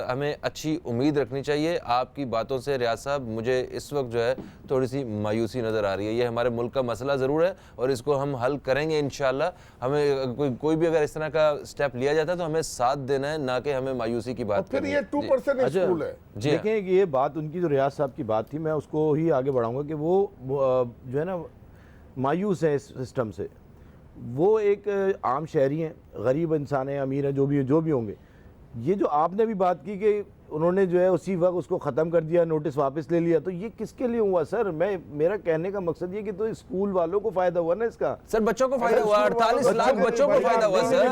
हमें अच्छी उम्मीद रखनी चाहिए। आपकी बातों से रियाज साहब मुझे इस वक्त जो है थोड़ी सी मायूसी नज़र आ रही है। ये हमारे मुल्क का मसला ज़रूर है और इसको हम हल करेंगे इंशाल्लाह। हमें कोई भी अगर इस तरह का स्टेप लिया जाता है तो हमें साथ देना है, ना कि हमें मायूसी की बात करनी है।
2% स्कूल है।
जी
देखें कि ये बात उनकी जो रियाज साहब की बात थी, मैं उसको ही आगे बढ़ाऊंगा कि वो जो है ना मायूस है इस सिस्टम से। वो एक आम शहरी हैं, गरीब इंसान है, अमीर है, जो भी होंगे। ये जो आपने भी बात की कि उन्होंने जो है उसी वक्त उसको ख़त्म कर दिया, नोटिस वापस ले लिया, तो ये किसके लिए हुआ सर? मेरा कहने का मकसद ये कि तो स्कूल वालों को फ़ायदा हुआ ना इसका।
सर बच्चों को फ़ायदा हुआ, 48 लाख बच्चों को फ़ायदा हुआ सर।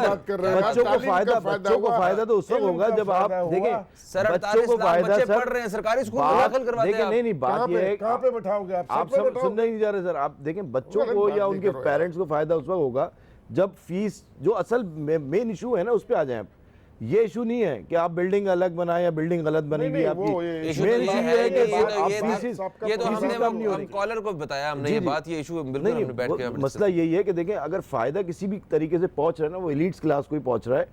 बच्चों को फ़ायदा तो उस वक्त होगा जब आप देखें
सर 48 लाख बच्चे पढ़ रहे हैं, सरकारी स्कूल में दाखिल करवाते हैं।
नहीं, बात ये है,
कहाँ पे बैठाओगे
आप सुनने नहीं जा रहे सर। आप देखें बच्चों को या उनके पेरेंट्स को फ़ायदा उस वक्त होगा जब फीस, जो असल मेन इशू है ना, उस पर आ जाए। ये इशू नहीं है कि आप बिल्डिंग अलग बनाए या बिल्डिंग गलत बनेगी आपकी। मेन इशू ये है कि
ये तो हमने कॉलर को बताया हमने ये बात, ये इशू बिल्कुल हमने बैठ के
मसला यही है कि देखें अगर फायदा किसी भी तरीके से पहुंच रहा है ना, वो एलीट्स क्लास को ही पहुंच रहा है,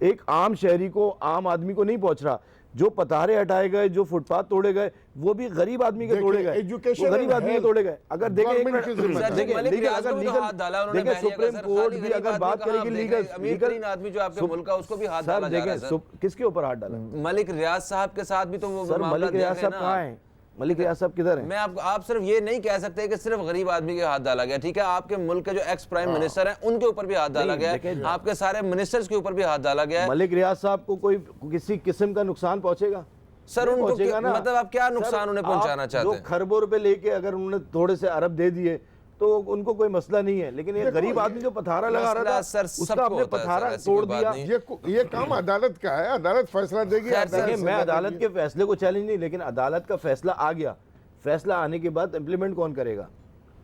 एक आम शहरी को, आम आदमी को नहीं पहुंच रहा। जो पतारे हटाए गए, जो फुटपाथ तोड़े गए, वो भी गरीब आदमी के तोड़े गए, गरीब आदमी के तोड़े गए। अगर देखें सुप्रीम कोर्ट भी अगर बात करेगी लीगल
आदमी जो आपके मुल्क का, उसको भी हाथ डाला जा रहा है।
किसके ऊपर हाथ डाला?
मलिक रियाज साहब के साथ भी तो वो
सर मलिक रियाज साहब कहाँ हैं? मलिक रियाज साहब किधर हैं?
मैं आप सिर्फ ये नहीं कह सकते कि सिर्फ गरीब आदमी के हाथ डाला गया। ठीक है, आपके मुल्क के जो एक्स प्राइम मिनिस्टर हैं उनके ऊपर भी हाथ डाला गया है, आपके सारे मिनिस्टर्स के ऊपर भी हाथ डाला गया है।
मलिक रियाज साहब को कोई किसी किस्म का नुकसान पहुंचेगा?
सर उनको मतलब आप क्या नुकसान उन्हें पहुंचाना चाहते हैं?
जो खरबों रुपए लेके अगर उन्होंने थोड़े से अरब दे दिए तो उनको कोई मसला नहीं है, लेकिन ये गरीब आदमी जो पथारा लगा रहा था
सर,
उसका आपने पथारा तोड़ दिया।
ये काम अदालत का है, अदालत फैसला देगी।
मैं अदालत के फैसले को चैलेंज नहीं, लेकिन अदालत का फैसला आ गया, फैसला आने के बाद इम्प्लीमेंट कौन करेगा?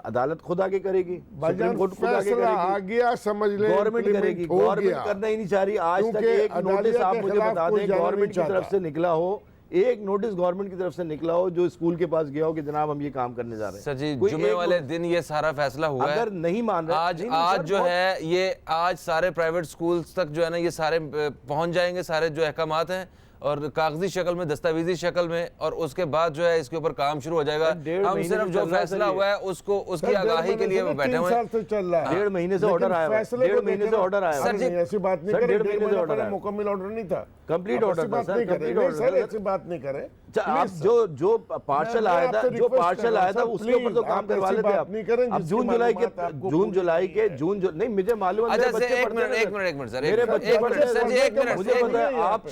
अदालत खुद आगे करेगी, सुप्रीम कोर्ट खुद आगे करेगी,
आ गया समझ ले,
गवर्नमेंट करेगी। गवर्नमेंट करना ही नहीं चाह रही आज तक। एक नोटिस आप मुझे बता दें गवर्नमेंट की तरफ से निकला हो, एक नोटिस गवर्नमेंट की तरफ से निकला हो जो स्कूल के पास गया हो कि जनाब हम ये काम करने जा रहे हैं?
सर जी जुमे वाले दिन ये सारा फैसला हुआ है।
अगर नहीं मान रहे
आज जो है ये आज सारे प्राइवेट स्कूल्स तक जो है ना ये सारे पहुंच जाएंगे, सारे जो अहकामात हैं, और कागजी शक्ल में, दस्तावेजी शक्ल में, और उसके बाद जो है इसके ऊपर काम शुरू हो जाएगा। हम सिर्फ जो फैसला हुआ है उसको उसकी आगाही के लिए बैठे हुए हैं।
1.5 महीने से ऑर्डर आया, 1.5 महीने से ऑर्डर आया।
सर जी ऐसी बात नहीं करें, 1.5 महीने से ऑर्डर, मुकम्मल ऑर्डर नहीं था,
कंप्लीट ऑर्डर था सर, कंप्लीट ऑर्डर।
ऐसी बात नहीं करें।
आप जो पार्सल आया था, उसके ऊपर तो काम करवा लेते आप। अब जून जुलाई के नहीं मुझे मालूम है।
एक मिनट सर, मुझे पता है आप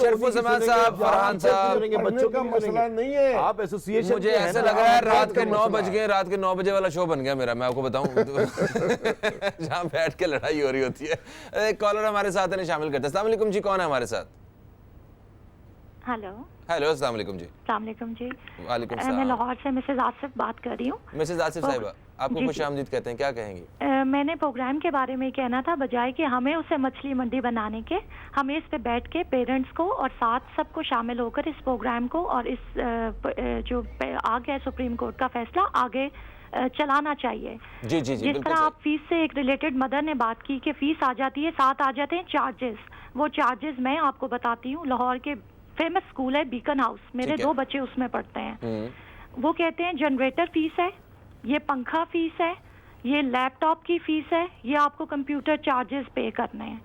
फरहान साहब
बच्चों का मसला नहीं है।
आप एसोसिएशन,
मुझे ऐसा लग रहा है रात के 9 बज गए, रात के 9 बजे वाला शो बन गया मेरा, मैं आपको बताऊं जहाँ बैठ के लड़ाई हो रही होती है। एक कॉलर हमारे साथ है, शामिल करते हैं। अस्सलाम वालेकुम जी, कौन है हमारे साथ?
हेलो
अस्सलाम वालेकुम जी।
वालेकुम जी।
वालेकुम सलाम।
मैं लाहौर से मिसेज आसिफ बात कर रही हूँ।
मिसेज आसिफ साहिबा, आपको खुशामदीद कहते हैं, क्या कहेंगी?
मैंने प्रोग्राम के बारे में कहना था, बजाय कि हमें उसे मछली मंडी बनाने के, हमें इस पे बैठ के पेरेंट्स को और साथ सबको शामिल होकर इस प्रोग्राम को और इस जो आ गया सुप्रीम कोर्ट का फैसला आगे चलाना चाहिए।
जी जी जी,
जिस तरह आप फीस से एक रिलेटेड मदर ने बात की कि फीस आ जाती है, साथ आ जाते हैं चार्जेस। वो चार्जेस मैं आपको बताती हूँ। लाहौर के फेमस स्कूल है बीकन हाउस, मेरे 2 बच्चे उसमें पढ़ते हैं। वो कहते हैं जनरेटर फीस है, ये पंखा फीस है, ये लैपटॉप की फीस है, ये आपको कंप्यूटर चार्जेस पे करने हैं।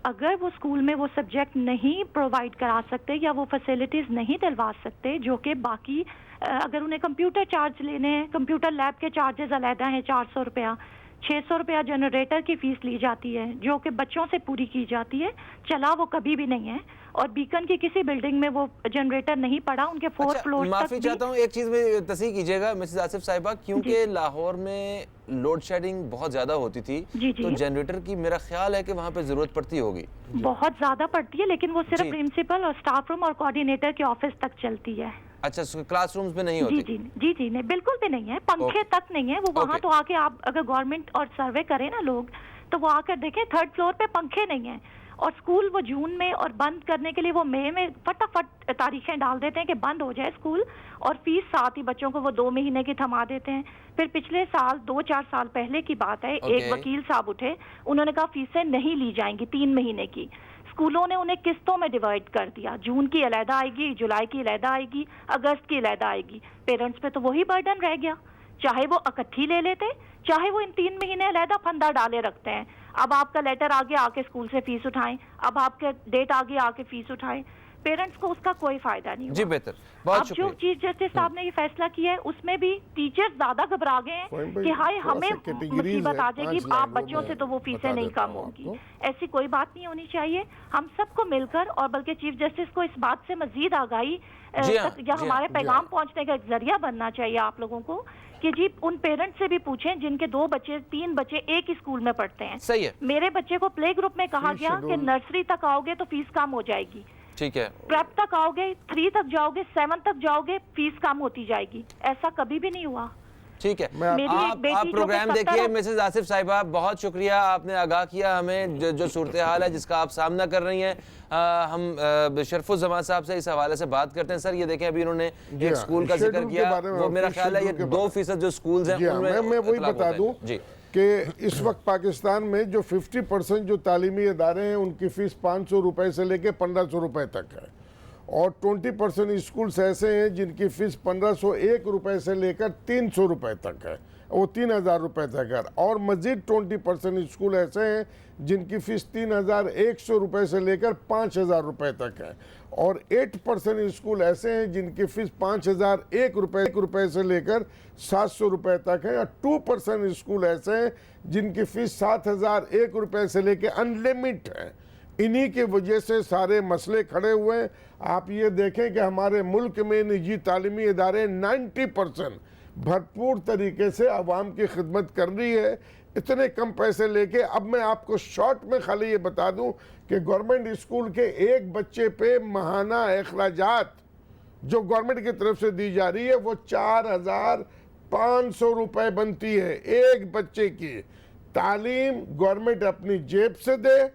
अगर वो स्कूल में वो सब्जेक्ट नहीं प्रोवाइड करा सकते या वो फैसिलिटीज़ नहीं दिलवा सकते, जो कि बाकी अगर उन्हें कंप्यूटर चार्ज लेने हैं, कंप्यूटर लैब के चार्जेस अलहदा हैं 400 रुपया, 600 रुपया जनरेटर की फीस ली जाती है जो कि बच्चों से पूरी की जाती है, चला वो कभी भी नहीं है। और बीकन की किसी बिल्डिंग में वो जनरेटर नहीं पड़ा, उनके 4 फ्लोर
माफी चाहता हूँ, एक चीज में तस्दीक कीजिएगा मिसेस आसिफ साहिबा, क्योंकि लाहौर में लोड शेडिंग बहुत ज्यादा होती थी, तो जनरेटर की मेरा ख्याल है कि वहाँ पे जरूरत पड़ती होगी।
बहुत ज्यादा पड़ती है, लेकिन वो सिर्फ प्रिंसिपल और स्टाफ रूम और कोऑर्डिनेटर के ऑफिस तक चलती है।
अच्छा, क्लासरूम्स में नहीं होती?
जी नहीं, बिल्कुल भी नहीं है, पंखे तक नहीं है वो। वहाँ तो आके आप अगर गवर्नमेंट और सर्वे करें ना लोग, तो वो आकर देखें 3rd फ्लोर पे पंखे नहीं है। और स्कूल वो जून में और बंद करने के लिए वो मई में फटाफट तारीखें डाल देते हैं कि बंद हो जाए स्कूल, और फीस साथ ही बच्चों को वो 2 महीने की थमा देते हैं। फिर पिछले साल 2-4 साल पहले की बात है, एक वकील साहब उठे, उन्होंने कहा फीसें नहीं ली जाएंगी 3 महीने की। स्कूलों ने उन्हें किस्तों में डिवाइड कर दिया, जून की अलहदा आएगी, जुलाई की अलहदा आएगी, अगस्त की अलहदा आएगी। पेरेंट्स पे तो वही बर्डन रह गया, चाहे वो इकट्ठी ले लेते, चाहे वो इन 3 महीने अलहदा फंदा डाले रखते हैं। अब आपका लेटर आ गया, आके स्कूल से फीस उठाएं, अब आपके डेट आ गई, आके फीस उठाएं। पेरेंट्स को उसका कोई फायदा नहीं हुआ।
जी बेहतर, बहुत
अब जो चीफ जस्टिस साहब ने ये फैसला किया है, उसमें भी टीचर्स ज्यादा घबरा गए हैं कि हाय हमें मुसीबत आ जाएगी, आप बच्चों से तो वो फीसें नहीं कम होंगी। ऐसी कोई बात नहीं होनी चाहिए। हम सबको मिलकर, और बल्कि चीफ जस्टिस को इस बात से मजीद आगाही या हमारे पैगाम पहुंचने का एक जरिया बनना चाहिए आप लोगों को कि जी उन पेरेंट्स से भी पूछें जिनके 2 बच्चे 3 बच्चे एक ही स्कूल में पढ़ते हैं।
सही है।
मेरे बच्चे को प्ले ग्रुप में कहा गया कि नर्सरी तक आओगे तो फीस कम हो जाएगी,
ठीक है,
प्रेप तक आओगे, 3 तक जाओगे, 7 तक जाओगे, फीस कम होती जाएगी। ऐसा कभी भी नहीं हुआ।
ठीक है, आप प्रोग्राम देखिए। मिसेस आसिफ साहिबा, बहुत शुक्रिया, आपने आगाह किया हमें जो सूरत हाल है जिसका आप सामना कर रही हैं। हम शरफुज़्ज़मान साहब से इस हवाले से बात करते हैं। सर ये देखें, अभी उन्होंने एक स्कूल का जिक्र किया, वो मेरा ख्याल है ये 2% जो स्कूल्स हैं उनमें
मैं वही बता दूं कि इस वक्त पाकिस्तान में जो 50% जो तालीमी इदारे हैं उनकी फीस 500 रुपए से लेके 1500 रुपए तक है, और 20% स्कूल्स ऐसे हैं जिनकी फीस 1501 रुपए से लेकर 300 रुपए तक है, वो 3000 रुपए तक है। और मजीद 20% स्कूल ऐसे हैं जिनकी फीस 3100 रुपए से लेकर 5000 रुपए तक है, और 8% स्कूल ऐसे हैं जिनकी फीस 5001 रुपए से लेकर 700 रुपए तक है, और 2% स्कूल ऐसे हैं जिनकी फीस 7001 रुपए से लेकर अनलिमिट है। इन्हीं की वजह से सारे मसले खड़े हुए हैं। आप ये देखें कि हमारे मुल्क में निजी तालीमी इदारे 90% भरपूर तरीके से आवाम की खिदमत कर रही है, इतने कम पैसे लेके। अब मैं आपको शॉर्ट में खाली ये बता दूं कि गवर्नमेंट स्कूल के एक बच्चे पे माहाना अखराजात जो गवर्नमेंट की तरफ से दी जा रही है वो 4500 रुपए बनती है एक बच्चे की। तालीम गवर्नमेंट अपनी जेब से दे,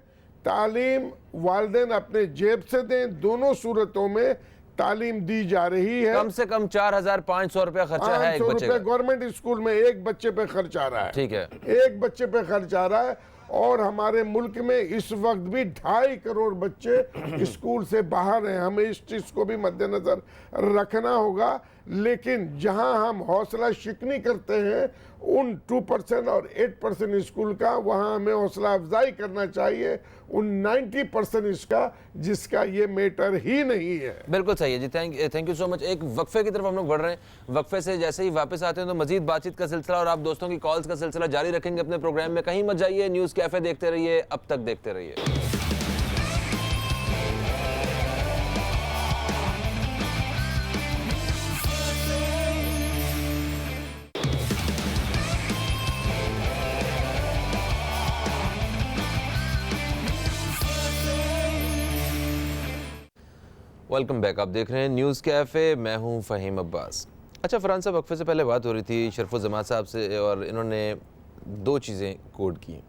तालीम वालिदैन अपने जेब से दें, दोनों सूरतों में तालीम दी जा रही है।
कम से कम 4500 रुपया खर्चा है एक बच्चे का।
गवर्नमेंट स्कूल में एक बच्चे पे खर्च आ रहा है,
ठीक है,
एक बच्चे पे खर्च आ रहा है। और हमारे मुल्क में इस वक्त भी 2.5 करोड़ बच्चे स्कूल से बाहर हैं। हमें इस चीज़ को भी मद्देनजर रखना होगा। लेकिन जहां हम हौसला शिकनी करते हैं उन 2% और 8% स्कूल का, वहां हमें हौसला अफजाई करना चाहिए उन 90% इसका जिसका ये मैटर ही नहीं है।
बिल्कुल सही है जी, थैंक यू सो मच। एक वक्फे की तरफ हम लोग बढ़ रहे हैं। वक्फे से जैसे ही वापस आते हैं तो मजीद बातचीत का सिलसिला और आप दोस्तों की कॉल्स का सिलसिला जारी रखेंगे अपने प्रोग्राम में। कहीं मत जाइए, न्यूज़ कैफे देखते रहिए, अब तक देखते रहिए। वेलकम बैक, आप देख रहे हैं न्यूज़ कैफ़े, मैं हूं फ़हीम अब्बास। अच्छा फरहान साहब, वक्फे से पहले बात हो रही थी शरफुज़्ज़मान साहब से और इन्होंने 2 चीज़ें कोड की।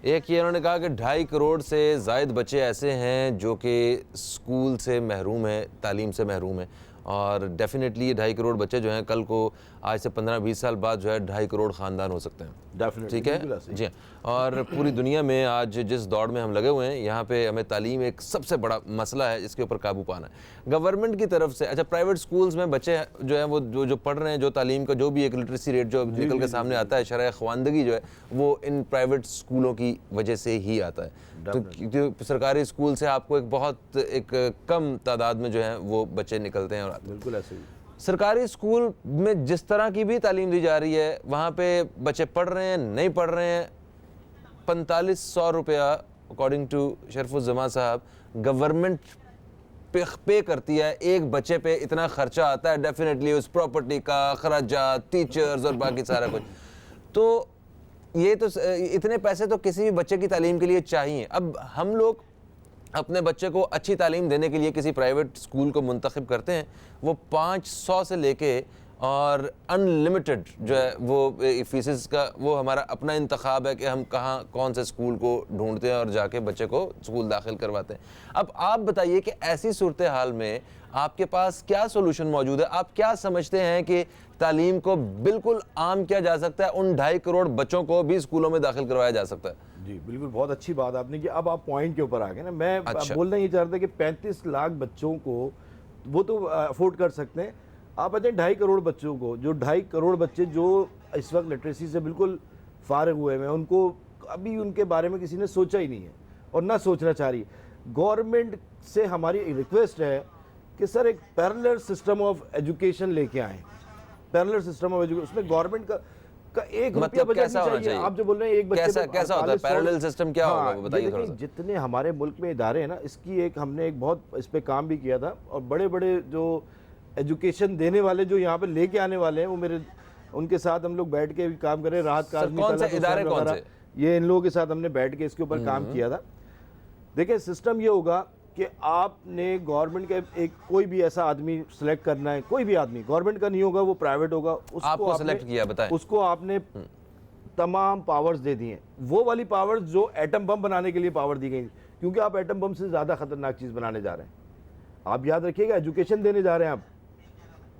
एक ये इन्होंने कहा कि 2.5 करोड़ से ज़ायद बच्चे ऐसे हैं जो कि स्कूल से महरूम हैं, तालीम से महरूम हैं, और डेफिनेटली ये 2.5 करोड़ बच्चे जो हैं कल को आज से 15-20 साल बाद जो है 2.5 करोड़ ख़ानदान हो सकते हैं। ठीक है जी। और पूरी दुनिया में आज जिस दौड़ में हम लगे हुए हैं, यहाँ पे हमें तालीम एक सबसे बड़ा मसला है, इसके ऊपर काबू पाना है गवर्नमेंट की तरफ से। अच्छा, प्राइवेट स्कूल्स में बच्चे जो हैं वो जो पढ़ रहे हैं, जो तालीम का जो भी एक लिटरेसी रेट जो निकल के सामने आता है, शरह ख्वानदगी जो है वो इन प्राइवेट स्कूलों की वजह से ही आता है। तो सरकारी स्कूल से आपको एक बहुत एक कम तादाद में जो है वो बच्चे निकलते हैं और आते हैं।
बिल्कुल ऐसे ही।
सरकारी स्कूल में जिस तरह की भी तालीम दी जा रही है, वहाँ पे बच्चे पढ़ रहे हैं, नहीं पढ़ रहे हैं। 4500 रुपया अकॉर्डिंग टू शरफुज़्ज़मा साहब गवर्नमेंट पे करती है। एक बच्चे पे इतना खर्चा आता है, डेफिनेटली उस प्रॉपर्टी का खर्चात, टीचर्स और बाकी सारा कुछ। तो ये तो इतने पैसे तो किसी भी बच्चे की तालीम के लिए चाहिए। अब हम लोग अपने बच्चे को अच्छी तालीम देने के लिए किसी प्राइवेट स्कूल को मुंतखब करते हैं, वो 500 से लेके और अनलिमिटेड जो है वो फीसेस का वो हमारा अपना इंतखाब है कि हम कहाँ कौन से स्कूल को ढूंढते हैं और जाके बच्चे को स्कूल दाखिल करवाते हैं। अब आप बताइए कि ऐसी सूरत हाल में आपके पास क्या सोल्यूशन मौजूद है? आप क्या समझते हैं कि तालीम को बिल्कुल आम किया जा सकता है, उन 2.5 करोड़ बच्चों को भी स्कूलों में दाखिल करवाया जा सकता है?
जी बिल्कुल, बहुत अच्छी बात आपने की। अब आप पॉइंट के ऊपर आ गए ना। मैं
अच्छा।
बोलना ये चाह रहा था कि 35 लाख बच्चों को वो तो अफोर्ड कर सकते हैं। आप बताएं 2.5 करोड़ बच्चों को, जो 2.5 करोड़ बच्चे जो इस वक्त लिटरेसी से बिल्कुल फारिग हुए हैं, उनको अभी उनके बारे में किसी ने सोचा ही नहीं है और ना सोचना चाह रही। गवर्नमेंट से हमारी रिक्वेस्ट है कि सर एक पैरेलल सिस्टम ऑफ एजुकेशन लेके आएँ। पैरेलल सिस्टम ऑफ एजुकेशन, उसमें गवर्नमेंट का एक रुपया बचत
कैसा होना
चाहिए।
चाहिए?
आप जो बोल रहे हैं एक बच्चे
कैसा होता है पैरेलल सिस्टम, क्या होगा वो बताइए थोड़ा सा।
जितने हमारे मुल्क में इदारे हैं ना, इसकी एक हमने एक बहुत इस पे काम भी किया था और बड़े बड़े जो एजुकेशन देने वाले जो यहाँ पे लेके आने वाले हैं वो मेरे उनके साथ हम लोग बैठ के भी काम कर रहे हैं। राहत कार्य
कौन से इदारे कौन से?
ये इन लोगों के साथ हमने बैठ के इसके ऊपर काम किया था। देखिए सिस्टम ये होगा कि आपने गवर्नमेंट का एक कोई भी ऐसा आदमी सिलेक्ट करना है, कोई भी आदमी, गवर्नमेंट का नहीं होगा, वो प्राइवेट होगा, उसको
आपको सिलेक्ट किया, बताएं।
उसको आपने तमाम पावर्स दे दी हैं। वो वाली पावर्स जो एटम बम बनाने के लिए पावर दी गई, क्योंकि आप एटम बम से ज़्यादा खतरनाक चीज़ बनाने जा रहे हैं। आप याद रखिएगा, एजुकेशन देने जा रहे हैं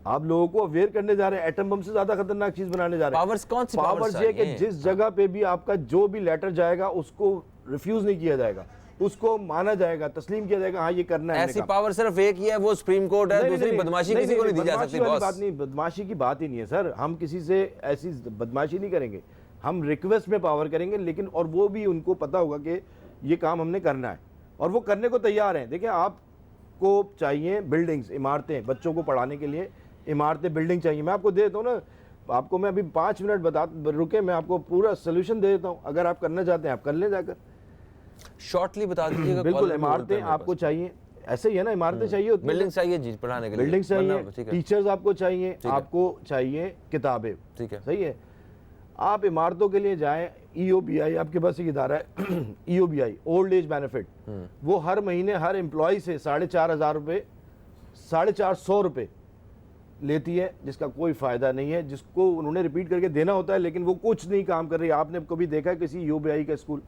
आप लोगों को अवेयर करने जा रहे हैं, एटम बम से ज़्यादा खतरनाक चीज़ बनाने जा रहे हैं।
पावर्स कौन सी
पावर्स ये कि जिस जगह पे भी आपका जो भी लेटर जाएगा उसको रिफ्यूज़ नहीं किया जाएगा, उसको माना जाएगा, तस्लीम किया जाएगा, हाँ ये करना है।
ऐसी पावर सिर्फ एक ही है, वो सुप्रीम कोर्ट है। दूसरी बदमाशी किसी को नहीं दी जा सकती बॉस।
बात नहीं, बदमाशी की बात ही नहीं है सर। हम किसी से ऐसी बदमाशी नहीं करेंगे, हम रिक्वेस्ट में पावर करेंगे, लेकिन और वो भी उनको पता होगा कि ये काम हमने करना है और वो करने को तैयार हैं। देखिए आपको चाहिए बिल्डिंग्स, इमारतें, बच्चों को पढ़ाने के लिए इमारतें, बिल्डिंग चाहिए। मैं आपको दे देता हूँ ना, आपको मैं अभी 5 मिनट रुके, मैं आपको पूरा सोल्यूशन दे देता हूँ। अगर आप करना चाहते हैं आप कर लें जाकर।
शॉर्टली बता दीजिएगा।
बिल्कुल, इमारतें आपको चाहिए, ऐसे ही है ना, इमारतें चाहिए,
बिल्डिंग चाहिए जी पढ़ाने के लिए,
बिल्डिंग चाहिए, टीचर्स आपको चाहिए, आपको चाहिए किताबें,
ठीक है,
सही है। आप इमारतों के लिए जाएं, EOBI आपके पास एक इदारा है EOBI, ओल्ड एज बेनिफिट, वो हर महीने हर एम्प्लॉय से 4,500 रुपये, 4,400 रुपये लेती है, जिसका कोई फ़ायदा नहीं है, जिसको उन्होंने रिपीट करके देना होता है, लेकिन वो कुछ नहीं काम कर रही। आपने कभी देखा है किसी EOBI का स्कूल?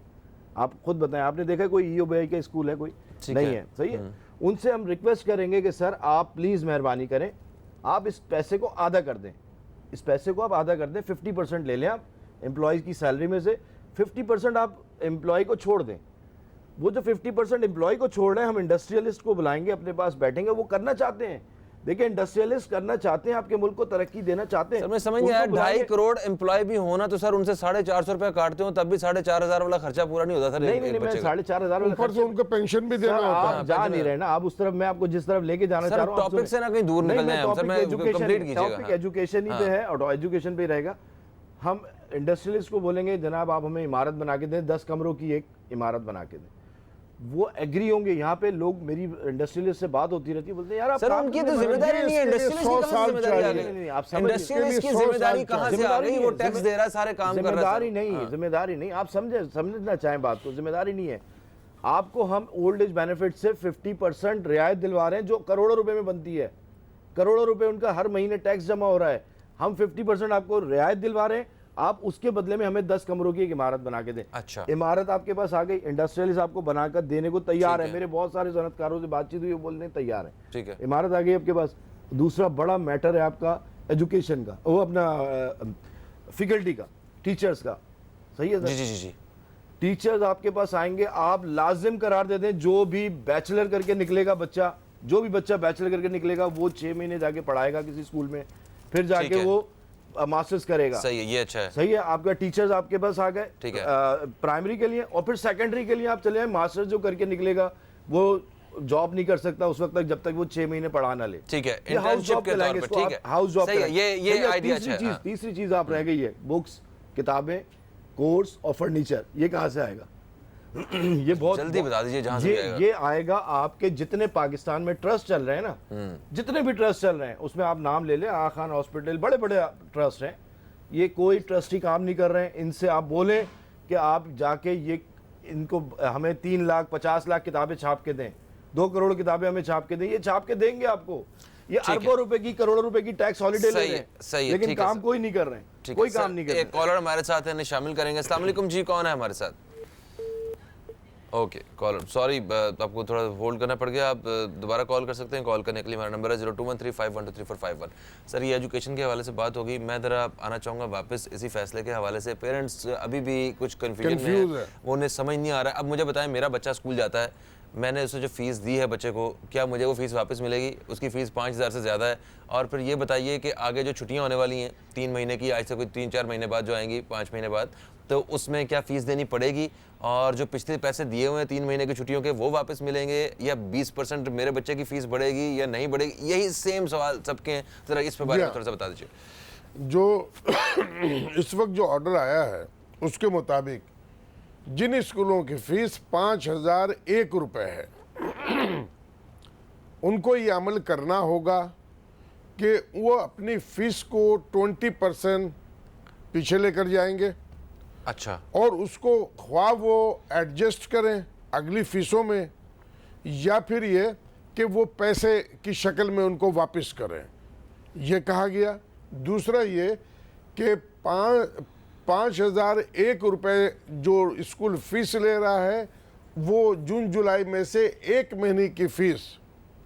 आप खुद बताएं, आपने देखा कोई EOBI का स्कूल है? कोई नहीं है, सही है। उनसे हम रिक्वेस्ट करेंगे कि सर आप प्लीज़ मेहरबानी करें, आप इस पैसे को आधा कर दें, इस पैसे को आप आधा कर दें, 50% ले लें आप एम्प्लॉयज़ की सैलरी में से, 50% आप एम्प्लॉय को छोड़ दें। वो जो 50% एम्प्लॉय को छोड़ रहे हैं, हम इंडस्ट्रियलिस्ट को बुलाएंगे, अपने पास बैठेंगे, वो करना चाहते हैं। देखिए इंडस्ट्रियलिस्ट करना चाहते हैं, आपके मुल्क को तरक्की देना चाहते हैं।
सर मैं समझ गया, 2.5 करोड़ एम्प्लॉय भी होना तो सर उनसे 450 रुपए काटते हो, तब भी 4,500 वाला खर्चा पूरा नहीं होता सर।
नहीं, मैं 4,500
ऊपर से उनको पेंशन भी देना होता है।
आप जा नहीं रहे ना, आप उस तरफ, मैं आपको जिस तरफ लेके जाना चाह रहा हूँ,
टॉपिक से ना कहीं दूर निकल जाए हम। सर मैं कंप्लीट कीजिएगा।
टॉपिक एजुकेशन ही पे है और एजुकेशन पे रहेगा। हम इंडस्ट्रियलिस्ट को बोलेंगे जनाब आप हमें इमारत बना के दें, 10 कमरों की एक इमारत बना के दें, वो एग्री होंगे। यहाँ पे लोग, मेरी इंडस्ट्रियलिस्ट से बात होती रहती है, बोलते हैं यार आप
सर उनकी तो जिम्मेदारी नहीं है, इंडस्ट्रियलिस्ट की जिम्मेदारी आ गई।
आप
इंडस्ट्रियलिस्ट की जिम्मेदारी कहाँ से आ गई? वो टैक्स दे रहा है, सारे काम कर रहा है।
जिम्मेदारी नहीं, जिम्मेदारी नहीं, आप समझना चाहें बात को, जिम्मेदारी नहीं है। आपको हम ओल्ड एज बेनिफिट से 50% रियायत दिलवा रहे हैं, जो करोड़ों रुपए में बनती है, करोड़ों रुपए उनका हर महीने टैक्स जमा हो रहा है। हम 50% आपको रियायत दिलवा रहे हैं, आप उसके बदले में हमें 10 कमरों की एक इमारत बना के दें।
अच्छा,
इमारत आपके पास आ गई, इंडस्ट्रियलिस्ट आपको बनाकर देने को तैयार है। मेरे बहुत सारे सनतकारों से बातचीत हुई, वो बोलने तैयार है।
ठीक है,
इमारत आ गई आपके पास। दूसरा बड़ा मैटर है आपका एजुकेशन का, वो अपना फैकल्टी का, टीचर्स का, सही है सर?
जी।
टीचर्स आपके पास आएंगे, आप लाजिम करार दे दें, जो भी बैचलर करके निकलेगा बच्चा, जो भी बच्चा बैचलर करके निकलेगा, वो 6 महीने जाके पढ़ाएगा किसी स्कूल में, फिर जाके वो मास्टर्स करेगा।
सही है, ये अच्छा है।
सही है, आपका टीचर्स आपके पास आ गए,
ठीक है,
प्राइमरी के लिए, और फिर सेकेंडरी के लिए आप चले जाए, मास्टर्स जो करके निकलेगा वो जॉब नहीं कर सकता उस वक्त तक जब तक वो 6 महीने पढ़ा ना ले।
ठीक है,
ये हाउस
internship
जॉब
के तौर
कहलाएंगे
पे,
इसको,
ठीक
आप
है।
हाउस जॉब
सही है,
कहलाएंगे।
ये
भैया,
idea अच्छा है, हाँ।
तीसरी चीज आप रह गई है, बुक्स, किताबें, कोर्स और फर्नीचर, ये कहाँ से आएगा? ये बहुत
जल्दी बता दीजिए जहां से भी आएगा।
ये आएगा आपके जितने पाकिस्तान में ट्रस्ट चल रहे हैं ना, जितने भी ट्रस्ट चल रहे हैं उसमें आप नाम ले लें, आगा खान हॉस्पिटल, बड़े बड़े ट्रस्ट हैं, ये कोई ट्रस्टी काम नहीं कर रहे हैं। इनसे आप बोलें कि आप जाके ये इनको हमें 3 लाख 50 लाख किताबें छाप के दें, 2 करोड़ किताबें हमें छाप के दें, ये छाप के देंगे आपको। ये अरबों रुपए की, करोड़ों रुपए की टैक्स हॉलिडे ले रहे हैं, लेकिन काम कोई नहीं कर रहे हैं, कोई काम नहीं कर रहे।
एक कॉलर हमारे साथ है, शामिल करेंगे। अस्सलाम वालेकुम जी, कौन है हमारे साथ? ओके कॉलर, सॉरी आपको थोड़ा होल्ड करना पड़ गया, आप दोबारा कॉल कर सकते हैं। कॉल करने के लिए हमारा नंबर है 021351234451। सर ये एजुकेशन के हवाले से बात होगी, मैं ज़रा आना चाहूँगा वापस इसी फैसले के हवाले से। पेरेंट्स अभी भी कुछ कन्फ्यूजन में है, वो उन्हें समझ नहीं आ रहा है। अब मुझे बताएं, मेरा बच्चा स्कूल जाता है, मैंने उसे जो फ़ीस दी है बच्चे को, क्या मुझे वो फ़ीस वापस मिलेगी? उसकी फ़ीस 5000 से ज़्यादा है। और फिर ये बताइए कि आगे जो छुट्टियाँ होने वाली हैं 3 महीने की, आज से कोई 3-4 महीने बाद जो आएंगी, 5 महीने बाद, तो उसमें क्या फ़ीस देनी पड़ेगी? और जो पिछले पैसे दिए हुए हैं 3 महीने की छुट्टियों के, वो वापस मिलेंगे, या 20% मेरे बच्चे की फ़ीस बढ़ेगी या नहीं बढ़ेगी? यही सेम सवाल सबके हैं, ज़रा इस पर बारे में थोड़ा सा बता दीजिए।
जो इस वक्त जो ऑर्डर आया है उसके मुताबिक जिन स्कूलों की फीस 5001 रुपये है, उनको ये अमल करना होगा कि वो अपनी फीस को 20% पीछे लेकर जाएंगे।
अच्छा।
और उसको ख्वाह वो एडजस्ट करें अगली फीसों में, या फिर ये कि वो पैसे की शक्ल में उनको वापस करें, ये कहा गया। दूसरा ये कि 5001 रुपये जो स्कूल फीस ले रहा है, वो जून जुलाई में से 1 महीने की फीस,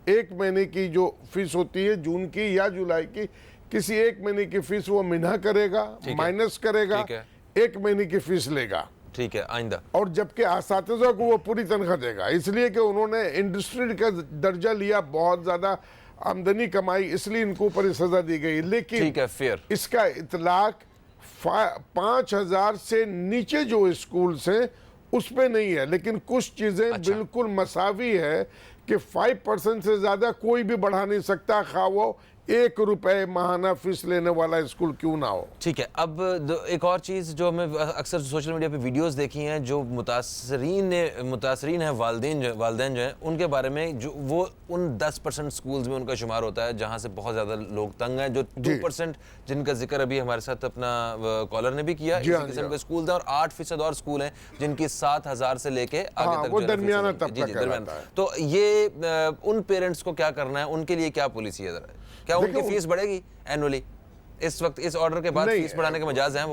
1 महीने की जो फीस होती है जून की या जुलाई की, किसी 1 महीने की फीस वो मिना करेगा, माइनस करेगा, 1 महीने की फीस लेगा।
ठीक है, आइंदा।
और जबकि असातिज़ा को वो पूरी तनख्वाह देगा, इसलिए कि उन्होंने इंडस्ट्री का दर्जा लिया, बहुत ज़्यादा आमदनी कमाई, इसलिए इनको ऊपर सजा दी गई। लेकिन
ठीक है, फेयर।
इसका इतलाक 5000 से नीचे जो स्कूल हैं उस पे नहीं है, लेकिन कुछ चीज़ें बिल्कुल मसावी है कि 5% से ज़्यादा कोई भी बढ़ा नहीं सकता, खा वो 1 रुपए माहाना फीस लेने वाला स्कूल क्यों ना हो।
ठीक है। अब एक और चीज़ जो हमें अक्सर सोशल मीडिया पे वीडियोस देखी हैं, जो मुतासरीन है वालिदैन जो हैं, उनके बारे में, जो वो उन 10% स्कूल्स में उनका शुमार होता है जहां से बहुत ज़्यादा लोग तंग हैं, जो 2% जिनका जिक्र अभी हमारे साथ अपना कॉलर ने भी किया, इसी किस्म के स्कूल हैं, और 8% और स्कूल हैं जिनकी 7000 से लेके आगे तक
वो दरमियाना तबका कहलाता है।
तो ये उन पेरेंट्स को क्या करना है, उनके लिए क्या पॉलिसी है? ज़रा क्या उनकी फीस बढ़ेगी एनुअली? इस वक्त इस ऑर्डर के बाद फीस बढ़ाने के मजाज हैं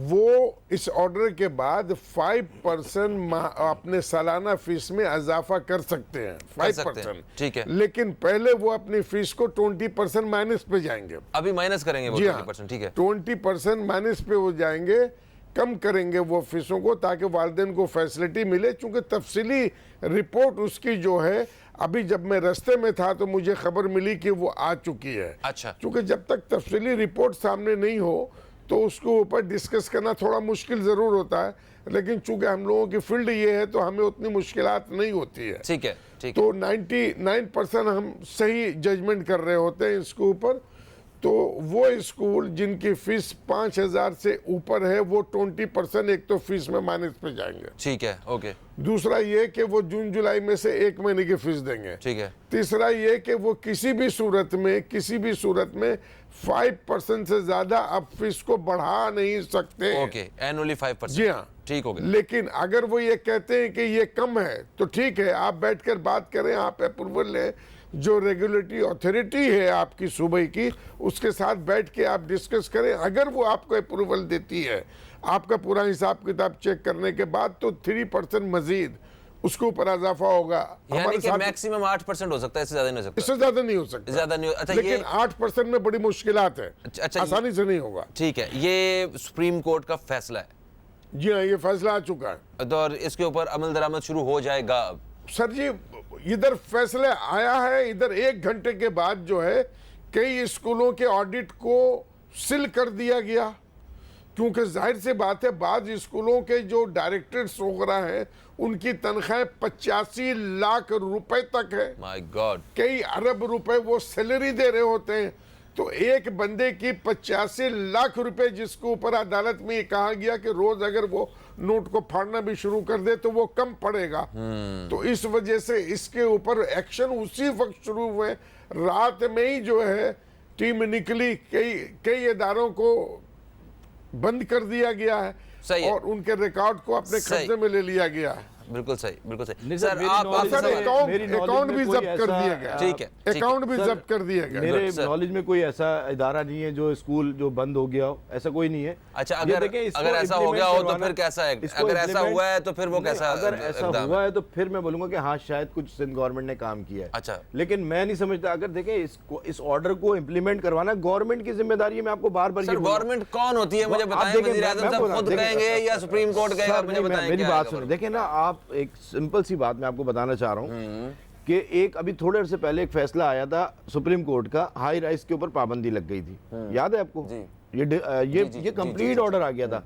वो
इस ऑर्डर के बाद 5% अपने सालाना फीस में इजाफा कर सकते हैं, 5%।
ठीक है।
लेकिन पहले वो अपनी फीस को 20% माइनस पे जाएंगे।
अभी माइनस करेंगे वो 20%? ठीक है,
20% माइनस पे वो जाएंगे, कम करेंगे वो फीसों को, ताकि वालिदैन को फैसिलिटी मिले। चूंकि तफसीली रिपोर्ट उसकी जो है, अभी जब मैं रास्ते में था तो मुझे खबर मिली कि वो आ चुकी है।
अच्छा।
चूंकि जब तक तफसीली रिपोर्ट सामने नहीं हो तो उसके ऊपर डिस्कस करना थोड़ा मुश्किल ज़रूर होता है, लेकिन चूंकि हम लोगों की फील्ड ये है तो हमें उतनी मुश्किलात नहीं होती है।
ठीक है, ठीक
तो 99% हम सही जजमेंट कर रहे होते हैं इसके ऊपर। तो वो स्कूल जिनकी फीस 5000 से ऊपर है, वो 20% एक तो फीस में माइनस पे जाएंगे।
ठीक है, ओके।
दूसरा ये कि वो जून जुलाई में से 1 महीने की फीस देंगे।
ठीक है।
तीसरा ये कि वो किसी भी सूरत में 5% से ज्यादा अब फीस को बढ़ा नहीं सकते।
Okay, annually 5%।
जी हाँ,
ठीक हो गया।
लेकिन अगर वो ये कहते हैं कि ये कम है तो ठीक है, आप बैठकर बात करें, आप अप्रूवल लें, जो रेगुलेटरी अथॉरिटी है आपकी सूबे की, उसके साथ बैठ के आप डिस्कस करें। अगर वो आपको अप्रूवल देती है, आपका पूरा हिसाब किताब चेक करने के बाद, तो 3% मजीद उसके ऊपर इजाफा होगा।
यानी कि मैक्सिमम 8% हो सकता है, इससे ज्यादा नहीं हो सकता।
इससे ज्यादा नहीं हो सकता,
ज्यादा नहीं। अच्छा,
लेकिन 8% में बड़ी मुश्किलात है।
अच्छा,
आसानी से नहीं होगा।
ठीक है, ये सुप्रीम कोर्ट का फैसला है।
जी हाँ, ये फैसला आ चुका है
तो और इसके ऊपर अमल दरामद शुरू हो जाएगा अब?
सर जी, इधर फैसले आया है, इधर 1 घंटे के बाद जो है कई स्कूलों के ऑडिट को सील कर दिया गया, क्योंकि जाहिर सी बात है बाद स्कूलों के जो डायरेक्टर्स वगैरह हैं उनकी तनख्वाह 85 लाख रुपए तक है।
माय गॉड,
कई अरब रुपए वो सैलरी दे रहे होते हैं। तो एक बंदे की 85 लाख रुपए जिसको ऊपर अदालत में ये कहा गया कि रोज अगर वो नोट को फाड़ना भी शुरू कर दे तो वो कम पड़ेगा। तो इस वजह से इसके ऊपर एक्शन उसी वक्त शुरू हुए। रात में ही जो है टीम निकली, कई इदारों को बंद कर दिया गया है
सही है।
और उनके रिकॉर्ड को अपने
सही।
कब्जे में ले लिया गया है।
बिल्कुल सही, बिल्कुल सही।
नहीं,
सर
मेरी
आप
knowledge
सर
में- मेरी
अकाउंट
knowledge में
भी
कोई
जब्त कर
ऐसा-
दिया गया।
ठीक है,
अकाउंट भी
सर,
जब्त कर दिया गया।
मेरे
सर।
नॉलेज में कोई ऐसा इदारा नहीं है जो स्कूल जो बंद हो गया हो, ऐसा कोई नहीं है।
अच्छा,
ये
अगर
देखें, इसको
अगर ऐसा हो
implement
गया हो तो
करवाना-
फिर कैसा है?
इसको
अगर ऐसा
implement-
हुआ है तो फिर वो
नहीं,
कैसा
अगर ऐसा
इक़दाम
हुआ
है?
है तो फिर मैं बोलूंगा कि हाँ शायद कुछ सिंध गवर्नमेंट ने काम किया है।
अच्छा।
लेकिन मैं नहीं समझता, अगर देखें इसको, इस ऑर्डर को इम्प्लीमेंट करवाना गवर्नमेंट की जिम्मेदारी है। मैं आपको बार बार
सर गवर्नमेंट कौन होती है मुझे
आप
बताएं।
देखें,
वज़ीर
मैं
आज़म साहब
बोल रहा हूं,
खुद
देखें,
कहेंगे या सुप्रीम कोर्ट कहेगा?
सर,
मुझे
नहीं,
बताएं
मेरी
क्या
बात
है
सुनो।
खबर?
देखिए ना, आप एक सिंपल सी बात मैं आपको बताना चाह रहा हूँ कि एक अभी थोड़े अर्से पहले एक फैसला आया था सुप्रीम कोर्ट का, हाई राइस के ऊपर पाबंदी लग गई थी। याद है आपको? ये कंप्लीट ऑर्डर आ गया था।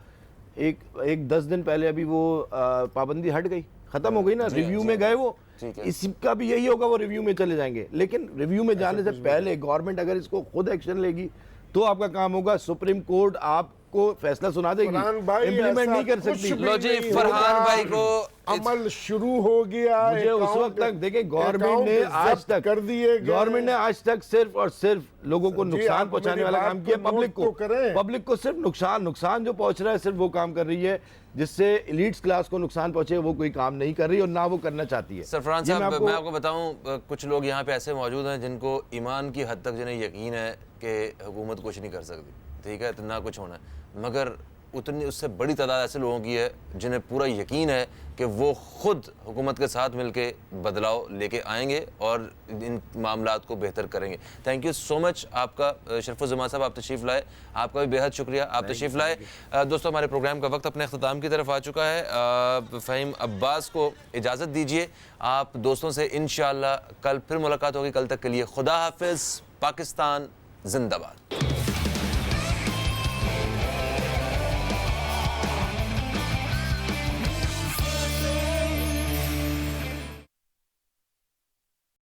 एक 10 दिन पहले अभी वो पाबंदी हट गई, खत्म हो गई ना, रिव्यू में गए वो। इसका भी यही होगा, वो रिव्यू में चले जाएंगे। लेकिन रिव्यू में जाने से पहले गवर्नमेंट अगर इसको खुद एक्शन लेगी तो आपका काम होगा। सुप्रीम कोर्ट आपको फैसला सुना देगी,
फरहान भाई,
इम्प्लीमेंट
ऐसा
नहीं कर
कुछ
सकती।
भी
लो जी,
नहीं
फरहान
होगा।
भाई को
अमल शुरू हो गया।
मुझे उस वक्त तक देखिए, गवर्नमेंट ने आज तक
कर दिए गए।
गवर्नमेंट ने आज तक सिर्फ और सिर्फ लोगों को
जी,
नुकसान
आप
पहुंचाने
मेरी
वाला
बात
काम किया।
को
पब्लिक
नोट
को
तो करें।
पब्लिक को सिर्फ नुकसान जो पहुंच रहा है, सिर्फ वो काम कर रही है। जिससे एलीट्स क्लास को नुकसान पहुंचे, वो कोई काम नहीं कर रही और ना वो करना चाहती है।
सर फरहान
ये
साहब, मैं आपको बताऊं, कुछ लोग यहाँ पे ऐसे मौजूद हैं जिनको ईमान की हद तक जिन्हें यकीन है कि हुकूमत कुछ नहीं कर सकती, ठीक है, तो ना कुछ होना है। मगर उतनी उससे बड़ी तादाद ऐसे लोगों की है जिन्हें पूरा यकीन है कि वो खुद हुकूमत के साथ मिलके बदलाव लेके आएंगे और इन मामलात को बेहतर करेंगे। थैंक यू सो मच आपका शरफुज़्ज़मान साहब, आप तशरीफ़ लाए, आपका भी बेहद शुक्रिया, आप तशरीफ़ लाए। दोस्तों, हमारे प्रोग्राम का वक्त अपने अख्ताम की तरफ आ चुका है। फ़हीम अब्बास को इजाज़त दीजिए। आप दोस्तों से इंशाअल्लाह कल फिर मुलाकात होगी। कल तक के लिए खुदा हाफिज़। पाकिस्तान जिंदाबाद।